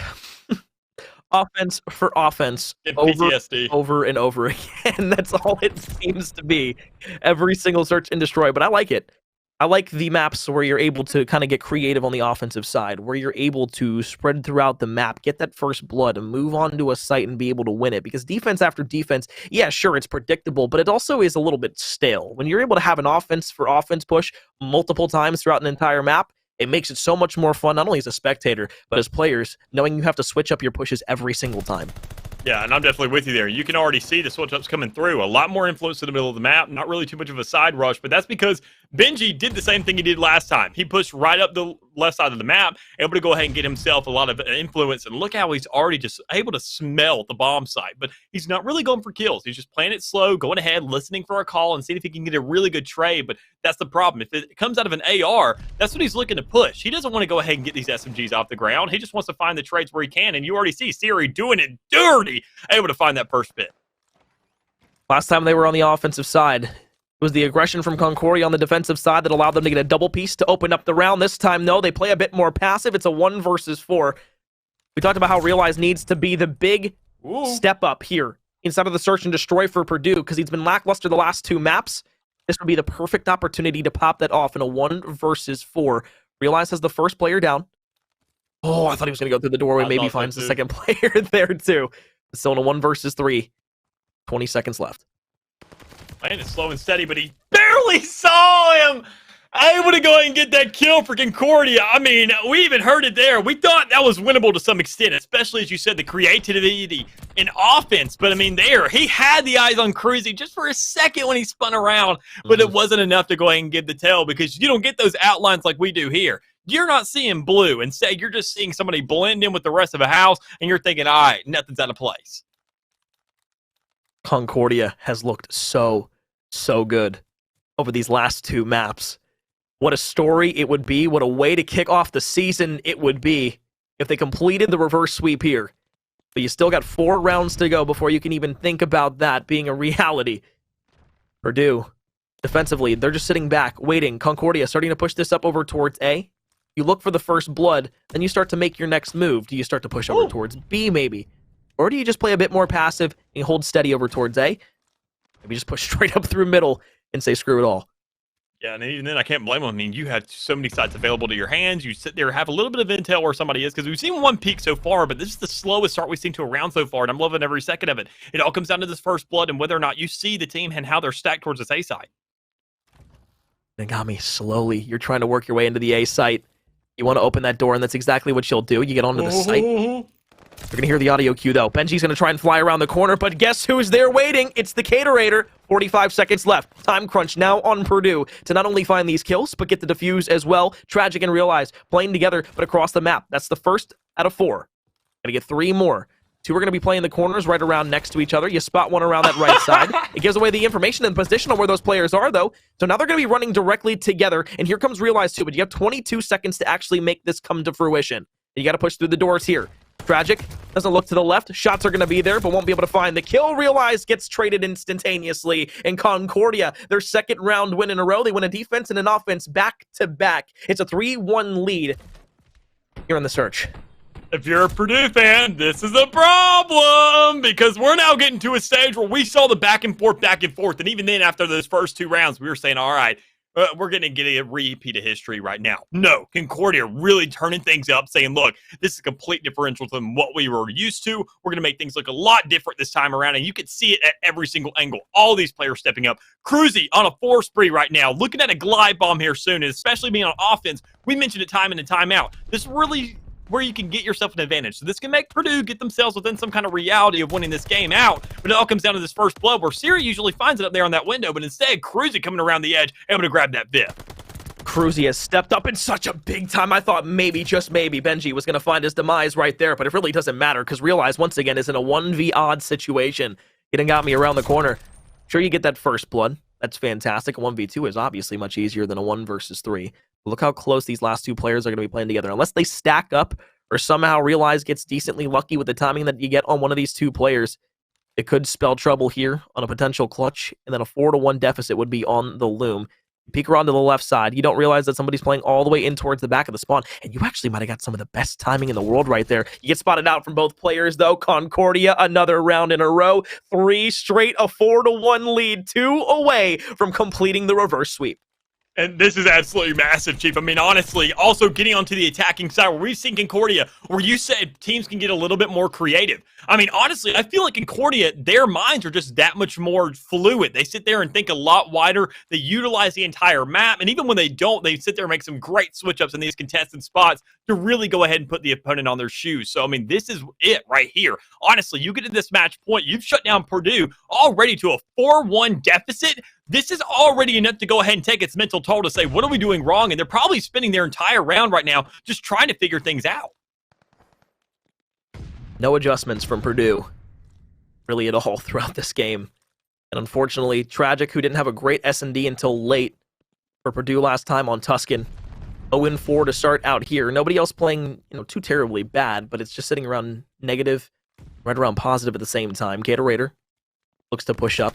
Offense for offense, over and over again. That's all it seems to be. Every single search and destroy, but I like it. I like the maps where you're able to kind of get creative on the offensive side, where you're able to spread throughout the map, get that first blood, and move on to a site and be able to win it. Because defense after defense, yeah, sure, it's predictable, but it also is a little bit stale. When you're able to have an offense for offense push multiple times throughout an entire map, it makes it so much more fun, not only as a spectator, but as players, knowing you have to switch up your pushes every single time. Yeah, and I'm definitely with you there. You can already see the switch-ups coming through. A lot more influence in the middle of the map. Not really too much of a side rush, but that's because Benji did the same thing he did last time. He pushed right up the left side of the map, able to go ahead and get himself a lot of influence. And look how he's already just able to smell the bomb site. But he's not really going for kills. He's just playing it slow, going ahead, listening for a call, and seeing if he can get a really good trade. But that's the problem. If it comes out of an AR, that's what he's looking to push. He doesn't want to go ahead and get these SMGs off the ground. He just wants to find the trades where he can. And you already see Siri doing it dirty, able to find that first bit. Last time they were on the offensive side, it was the aggression from Concordia on the defensive side that allowed them to get a double piece to open up the round. This time, no, they play a bit more passive. It's a 1 versus 4. We talked about how Realize needs to be the big step up here inside of the search and destroy for Purdue because he's been lackluster the last 2 maps. This would be the perfect opportunity to pop that off in a 1 versus 4. Realize has the first player down. Oh, I thought he was going to go through the doorway. Maybe finds the second player there, too. Still in a 1 versus 3. 20 seconds left. Man, it's slow and steady, but he barely saw him. Able to go ahead and get that kill for Concordia. I mean, we even heard it there. We thought that was winnable to some extent, especially as you said, the creativity in offense. But I mean, there, he had the eyes on Cruzy just for a second when he spun around, but it wasn't enough to go ahead and give the tell because you don't get those outlines like we do here. You're not seeing blue. Instead, you're just seeing somebody blend in with the rest of a house, and you're thinking, all right, nothing's out of place. Concordia has looked so good over these last 2 maps. What a story it would be. What a way to kick off the season it would be if they completed the reverse sweep here. But you still got 4 rounds to go before you can even think about that being a reality. Purdue, defensively, they're just sitting back, waiting. Concordia starting to push this up over towards A. You look for the first blood, then you start to make your next move. Do you start to push over towards B, maybe? Or do you just play a bit more passive and hold steady over towards A? Maybe just push straight up through middle and say screw it all. Yeah, and even then, I can't blame them. I mean, you have so many sites available to your hands. You sit there, have a little bit of intel where somebody is, because we've seen 1 peak so far, but this is the slowest start we've seen to a round so far, and I'm loving every second of it. It all comes down to this first blood and whether or not you see the team and how they're stacked towards this A side. Nagami, slowly, you're trying to work your way into the A site. You want to open that door, and that's exactly what you'll do. You get onto the site. You're going to hear the audio cue, though. Benji's going to try and fly around the corner, but guess who's there waiting? It's the Caterator. 45 seconds left. Time crunch now on Purdue to not only find these kills, but get the defuse as well. Tragic and Realize playing together, but across the map. That's the first out of 4. Going to get 3 more. 2 are going to be playing the corners right around next to each other. You spot one around that right side. It gives away the information and position on where those players are, though. So now they're going to be running directly together. And here comes Realize, too. But you have 22 seconds to actually make this come to fruition. You got to push through the doors here. Tragic doesn't look to the left. Shots are going to be there, but won't be able to find the kill. Realize gets traded instantaneously. And Concordia, their 2nd round win in a row. They win a defense and an offense back to back. It's a 3-1 lead here in the search. If you're a Purdue fan, this is a problem because we're now getting to a stage where we saw the back and forth. And even then, after those first 2 rounds, we were saying, all right, we're going to get a repeat of history right now. No, Concordia really turning things up, saying, look, this is a complete differential from what we were used to. We're going to make things look a lot different this time around, and you can see it at every single angle. All these players stepping up. Cruzy on a 4 spree right now, looking at a glide bomb here soon, and especially being on offense. We mentioned it time in and time out. This really where you can get yourself an advantage. So this can make Purdue get themselves within some kind of reality of winning this game out, but it all comes down to this first blood where Siri usually finds it up there on that window, but instead Cruzy coming around the edge, able to grab that VIP. Cruzy has stepped up in such a big time. I thought maybe, just maybe, Benji was going to find his demise right there, but it really doesn't matter because Realize, once again, is in a 1v odd situation. He done got me around the corner. Sure, you get that first blood. That's fantastic. A 1v2 is obviously much easier than a 1 versus 3. But look how close these last 2 players are going to be playing together. Unless they stack up or somehow Realize gets decently lucky with the timing that you get on one of these 2 players, it could spell trouble here on a potential clutch, and then a 4-1 deficit would be on the loom. You peek around to the left side, you don't realize that somebody's playing all the way in towards the back of the spawn, and you actually might have got some of the best timing in the world right there. You get spotted out from both players, though. Concordia, another round in a row. 3 straight, a 4-1 lead, 2 away from completing the reverse sweep. And this is absolutely massive, Chief. I mean, honestly, also getting onto the attacking side where we've seen Concordia, where you said teams can get a little bit more creative. I mean, honestly, I feel like Concordia, their minds are just that much more fluid. They sit there and think a lot wider. They utilize the entire map. And even when they don't, they sit there and make some great switch-ups in these contested spots to really go ahead and put the opponent on their shoes. So, I mean, this is it right here. Honestly, you get to this match point, you've shut down Purdue already to a 4-1 deficit. This is already enough to go ahead and take its mental toll to say, what are we doing wrong? And they're probably spending their entire round right now just trying to figure things out. No adjustments from Purdue, really at all throughout this game. And unfortunately, Tragic, who didn't have a great S&D until late for Purdue last time on Tuscan. 0-4 to start out here. Nobody else playing, too terribly bad, but it's just sitting around negative, right around positive at the same time. Gatorator looks to push up.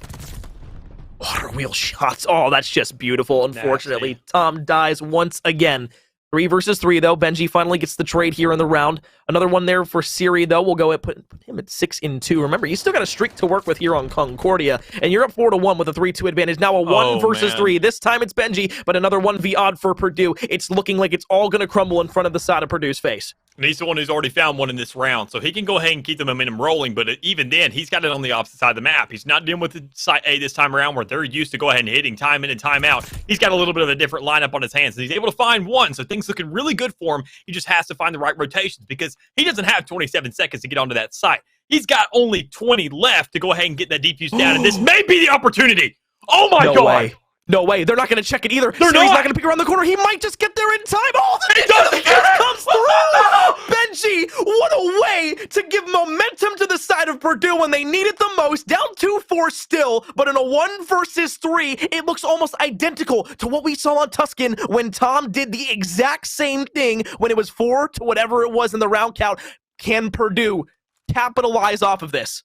Water wheel shots. Oh, that's just beautiful. Unfortunately, nasty. Tom dies once again. 3 versus 3, though. Benji finally gets the trade here in the round. Another one there for Siri, though. We'll go and put him at 6-2. Remember, you still got a streak to work with here on Concordia, and you're up 4-1 with a 3-2 advantage. Now a 1 versus 3. This time it's Benji, but another 1v odd for Purdue. It's looking like it's all going to crumble in front of the side of Purdue's face. And he's the one who's already found one in this round, so he can go ahead and keep the momentum rolling, but even then, he's got it on the opposite side of the map. He's not dealing with the side A this time around where they're used to go ahead and hitting time in and time out. He's got a little bit of a different lineup on his hands, and he's able to find one, so things looking really good for him. He just has to find the right rotations because he doesn't have 27 seconds to get onto that site. He's got only 20 left to go ahead and get that defuse down, and this may be the opportunity. Oh my God! Way. No way. They're not going to check it either. He's not going to peek around the corner. He might just get there in time. Oh, the defense comes through. Benji, what a way to give momentum to the side of Purdue when they need it the most. Down 2-4 still, but in a 1 versus 3, it looks almost identical to what we saw on Tuscan when Tom did the exact same thing when it was 4 to whatever it was in the round count. Can Purdue capitalize off of this?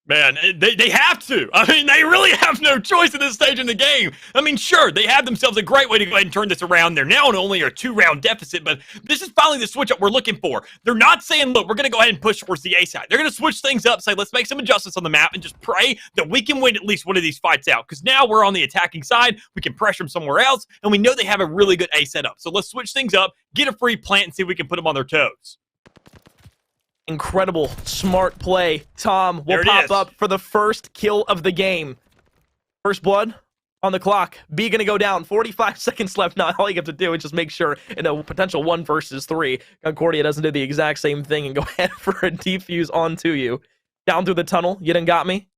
Man, they have to. I mean, they really have no choice at this stage in the game. I mean, sure, they have themselves a great way to go ahead and turn this around. They're now in only a 2-round deficit, but this is finally the switch up we're looking for. They're not saying, look, we're going to go ahead and push towards the A side. They're going to switch things up, say, let's make some adjustments on the map and just pray that we can win at least one of these fights out. Because now we're on the attacking side. We can pressure them somewhere else, and we know they have a really good A setup. So let's switch things up, get a free plant, and see if we can put them on their toes. Incredible, smart play. Tom will pop up for the first kill of the game. First blood on the clock. B going to go down. 45 seconds left now. All you have to do is just make sure in a potential 1 versus 3, Concordia doesn't do the exact same thing and go ahead for a defuse onto you. Down through the tunnel. You done got me.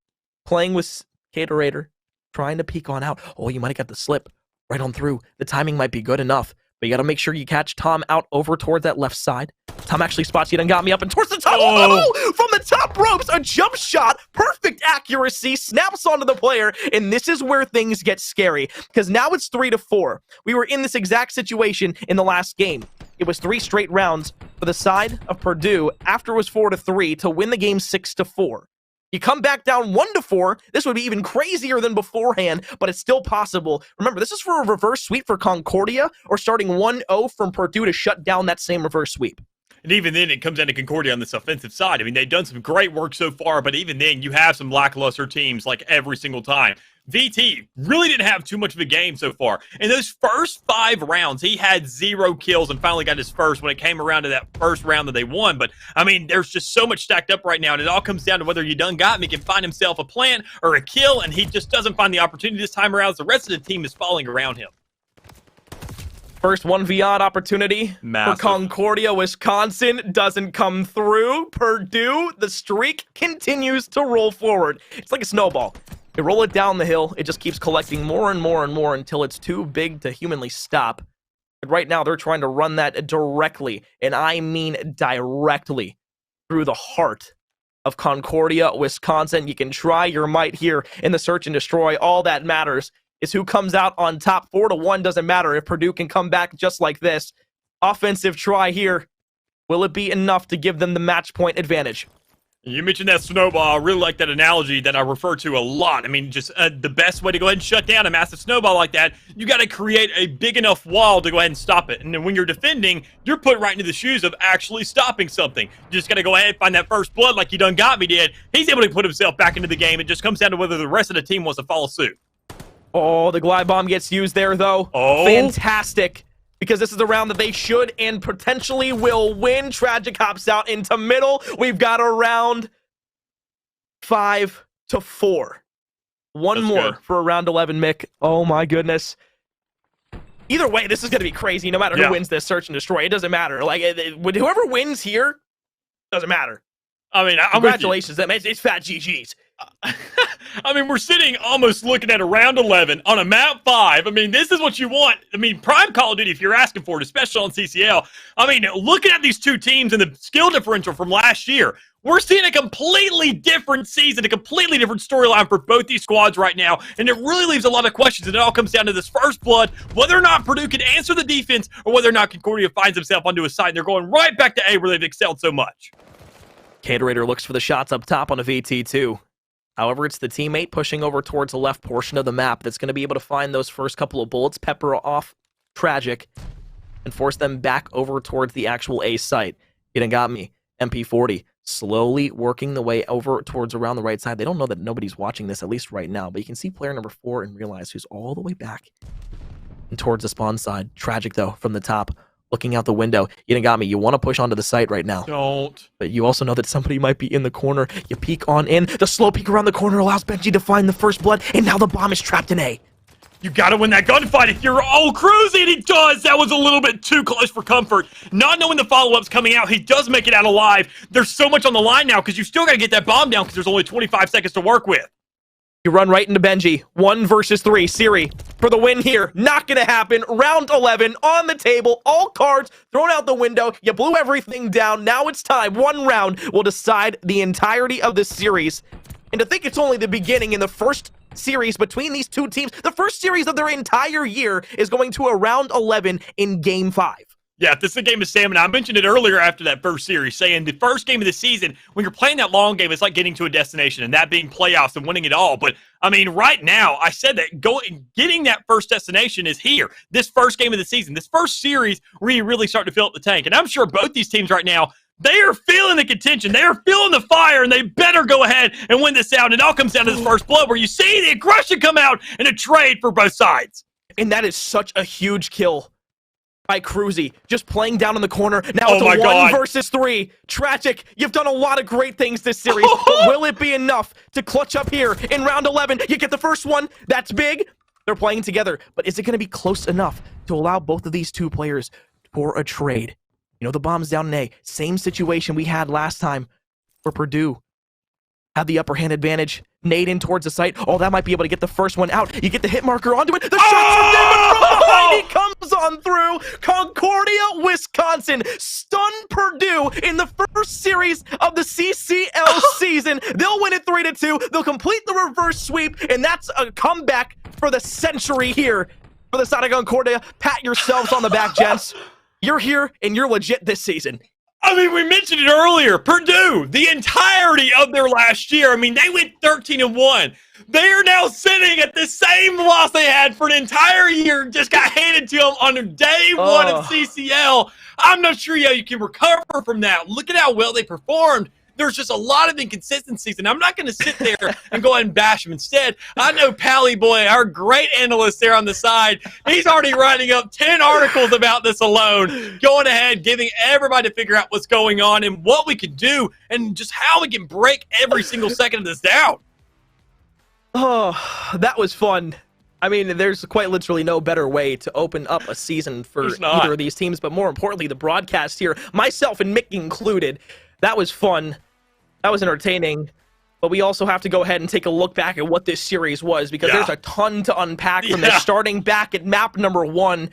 Playing with Caterator. Trying to peek on out. Oh, you might have got the slip right on through. The timing might be good enough. But you got to make sure you catch Tom out over towards that left side. Tom actually spots you and got me up and towards the top. Oh, from the top ropes, a jump shot. Perfect accuracy. Snaps onto the player. And this is where things get scary. Because now it's 3-4. We were in this exact situation in the last game. It was 3 straight rounds for the side of Purdue after it was 4-3 to win the game 6-4. You come back down 1-4, this would be even crazier than beforehand, but it's still possible. Remember, this is for a reverse sweep for Concordia, or starting 1-0 from Purdue to shut down that same reverse sweep. And even then, it comes down to Concordia on this offensive side. I mean, they've done some great work so far, but even then, you have some lackluster teams like every single time. VT really didn't have too much of a game so far. In those first 5 rounds, he had 0 kills and finally got his first when it came around to that first round that they won. But, I mean, there's just so much stacked up right now, and it all comes down to whether you done got me can find himself a plant or a kill, and he just doesn't find the opportunity this time around as the rest of the team is falling around him. First 1v odd opportunity Massive. for Concordia, Wisconsin doesn't come through. Purdue, the streak continues to roll forward. It's like a snowball. They roll it down the hill. It just keeps collecting more and more and more until it's too big to humanly stop. But right now, they're trying to run that directly, and I mean directly, through the heart of Concordia, Wisconsin. You can try your might here in the search and destroy. All that matters is who comes out on top. 4-1 doesn't matter if Purdue can come back just like this. Offensive try here. Will it be enough to give them the match point advantage? You mentioned that snowball. I really like that analogy that I refer to a lot. I mean, just the best way to go ahead and shut down a massive snowball like that, you got to create a big enough wall to go ahead and stop it. And then when you're defending, you're put right into the shoes of actually stopping something. You just got to go ahead and find that first blood like you done got me did. He's able to put himself back into the game. It just comes down to whether the rest of the team wants to follow suit. Oh, the glide bomb gets used there, though. Oh. Fantastic. Because this is a round that they should and potentially will win. Tragic hops out into middle. We've got a round 5-4. One That's more good. for a round 11, Mick. Oh, my goodness. Either way, this is going to be crazy no matter who wins this search and destroy. It doesn't matter. Like, whoever wins here, doesn't matter. I mean, congratulations. It's fat GG's. I mean, we're sitting almost looking at a round 11 on a map 5. I mean, this is what you want. I mean, prime Call of Duty, if you're asking for it, especially on CCL. I mean, looking at these two teams and the skill differential from last year, we're seeing a completely different season, a completely different storyline for both these squads right now, and it really leaves a lot of questions, and it all comes down to this first blood, whether or not Purdue can answer the defense, or whether or not Concordia finds himself onto a side, and they're going right back to A where they've excelled so much. Caterator looks for the shots up top on a VT2. However, it's the teammate pushing over towards the left portion of the map that's going to be able to find those first couple of bullets, pepper off Tragic, and force them back over towards the actual A site. It done got me. MP40 slowly working the way over towards around the right side. They don't know that nobody's watching this, at least right now, but you can see player number 4 and realize who's all the way back and towards the spawn side. Tragic, though, from the top. Looking out the window. You done got me. You want to push onto the site right now. Don't. But you also know that somebody might be in the corner. You peek on in. The slow peek around the corner allows Benji to find the first blood, and now the bomb is trapped in A. You gotta win that gunfight if you're cruising, and he does. That was a little bit too close for comfort. Not knowing the follow-up's coming out, he does make it out alive. There's so much on the line now because you still gotta get that bomb down because there's only 25 seconds to work with. You run right into Benji. 1 versus 3. Siri for the win here. Not going to happen. Round 11 on the table. All cards thrown out the window. You blew everything down. Now it's time. One round will decide the entirety of this series. And to think it's only the beginning in the first series between these two teams, the first series of their entire year is going to a round 11 in Game 5. Yeah, this is a game of stamina. I mentioned it earlier after that first series, saying the first game of the season, when you're playing that long game, it's like getting to a destination, and that being playoffs and winning it all. But, I mean, right now, I said that getting that first destination is here. This first game of the season, this first series where you really start to fill up the tank. And I'm sure both these teams right now, they are feeling the contention. They are feeling the fire, and they better go ahead and win this out. And it all comes down to this first blood where you see the aggression come out in a trade for both sides. And that is such a huge kill by Cruzy, just playing down in the corner. Now it's a 1 versus 3. Tragic, you've done a lot of great things this series, but will it be enough to clutch up here in round 11? You get the first one. That's big. They're playing together, but is it going to be close enough to allow both of these two players for a trade? You know, the bomb's down in A. Same situation we had last time where Purdue had the upper hand advantage. Nade in towards the site. Oh, that might be able to get the first one out. You get the hit marker onto it. The shot's from David from behind. He comes on through. Concordia, Wisconsin stunned Purdue in the first series of the CCL season. They'll win it 3-2. They'll complete the reverse sweep, and that's a comeback for the century here for the side of Concordia. Pat yourselves on the back, gents. You're here, and you're legit this season. I mean, we mentioned it earlier. Purdue, the entirety of their last year. I mean, they went 13-1. They are now sitting at the same loss they had for an entire year, just got handed to them on day one of CCL. I'm not sure how you can recover from that. Look at how well they performed. There's just a lot of inconsistencies, and I'm not going to sit there and go ahead and bash them. Instead, I know Pally Boy, our great analyst there on the side, he's already writing up 10 articles about this alone, going ahead, giving everybody to figure out what's going on and what we can do and just how we can break every single second of this down. Oh, that was fun. I mean, there's quite literally no better way to open up a season for either of these teams, but more importantly, the broadcast here, myself and Mick included, that was fun. That was entertaining, but we also have to go ahead and take a look back at what this series was, because there's a ton to unpack from this, starting back at map number 1.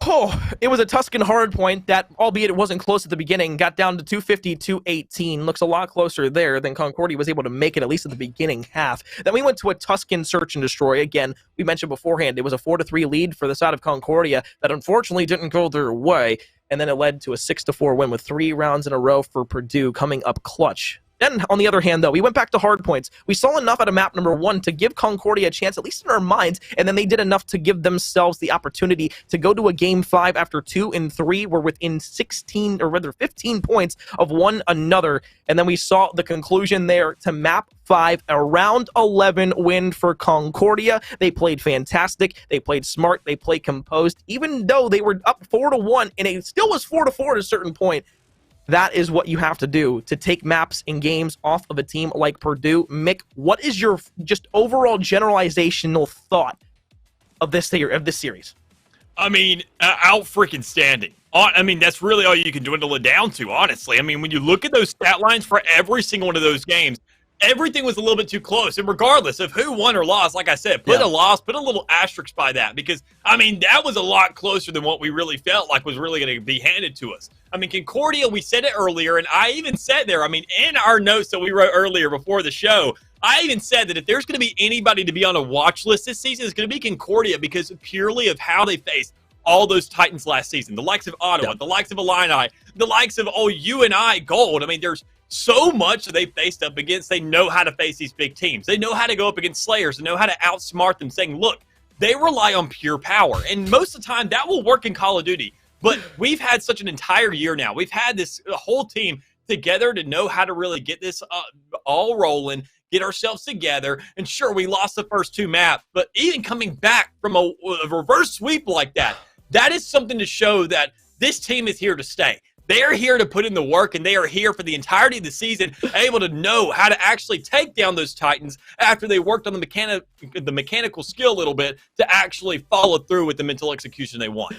Oh, it was a Tuscan hardpoint that, albeit it wasn't close at the beginning, got down to 250, 218. Looks a lot closer there than Concordia was able to make it, at least at the beginning half. Then we went to a Tuscan search and destroy. Again, we mentioned beforehand, it was a 4-3 lead for the side of Concordia that unfortunately didn't go their way. And then it led to a 6-4 win with 3 rounds in a row for Purdue coming up clutch. Then, on the other hand, though, we went back to hardpoints. We saw enough out of map number 1 to give Concordia a chance, at least in our minds, and then they did enough to give themselves the opportunity to go to a Game 5 after 2 and 3 were within 16, or rather 15 points of one another. And then we saw the conclusion there to map 5, a round 11 win for Concordia. They played fantastic. They played smart. They played composed. Even though they were up 4-1, and it still was 4-4 at a certain point, that is what you have to do to take maps and games off of a team like Purdue. Mick, what is your just overall generalizational thought of this series? I mean, out freaking standing. I mean, that's really all you can dwindle it down to, honestly. I mean, when you look at those stat lines for every single one of those games, everything was a little bit too close. And regardless of who won or lost, like I said, put a loss, put a little asterisk by that, because, I mean, that was a lot closer than what we really felt like was really going to be handed to us. I mean, Concordia, we said it earlier, and I even said there, I mean, in our notes that we wrote earlier before the show, I even said that if there's going to be anybody to be on a watch list this season, it's going to be Concordia, because purely of how they faced all those Titans last season, the likes of Ottawa, the likes of Illini, the likes of UNI Gold. I mean, there's so much that they faced up against. They know how to face these big teams. They know how to go up against Slayers and know how to outsmart them, saying, look, they rely on pure power. And most of the time, that will work in Call of Duty. But we've had such an entire year now. We've had this whole team together to know how to really get this all rolling, get ourselves together. And sure, we lost the first 2 maps, but even coming back from a reverse sweep like that, that is something to show that this team is here to stay. They are here to put in the work, and they are here for the entirety of the season, able to know how to actually take down those Titans after they worked on the mechanical skill a little bit to actually follow through with the mental execution they want.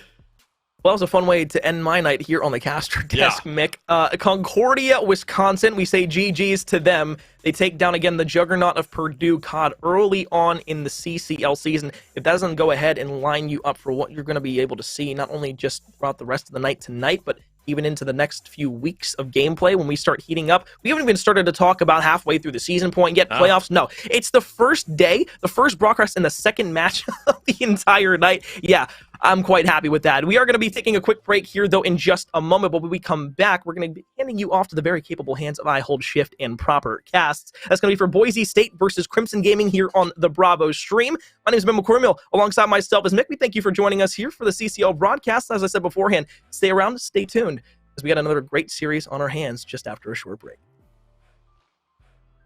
Well, that was a fun way to end my night here on the caster desk, Mick. Concordia, Wisconsin, we say GG's to them. They take down, again, the juggernaut of Purdue COD early on in the CCL season. If that doesn't go ahead and line you up for what you're going to be able to see, not only just throughout the rest of the night tonight, but even into the next few weeks of gameplay when we start heating up. We haven't even started to talk about halfway through the season point yet. Playoffs? No. It's the first day, the first broadcast, and the second match of the entire night. Yeah, I'm quite happy with that. We are going to be taking a quick break here, though, in just a moment. But when we come back, we're going to be handing you off to the very capable hands of I Hold Shift and Proper Casts. That's going to be for Boise State versus Crimson Gaming here on the Bravo stream. My name is Ben McCormill. Alongside myself is Mick. We thank you for joining us here for the CCL broadcast. As I said beforehand, stay around, stay tuned, as we got another great series on our hands just after a short break.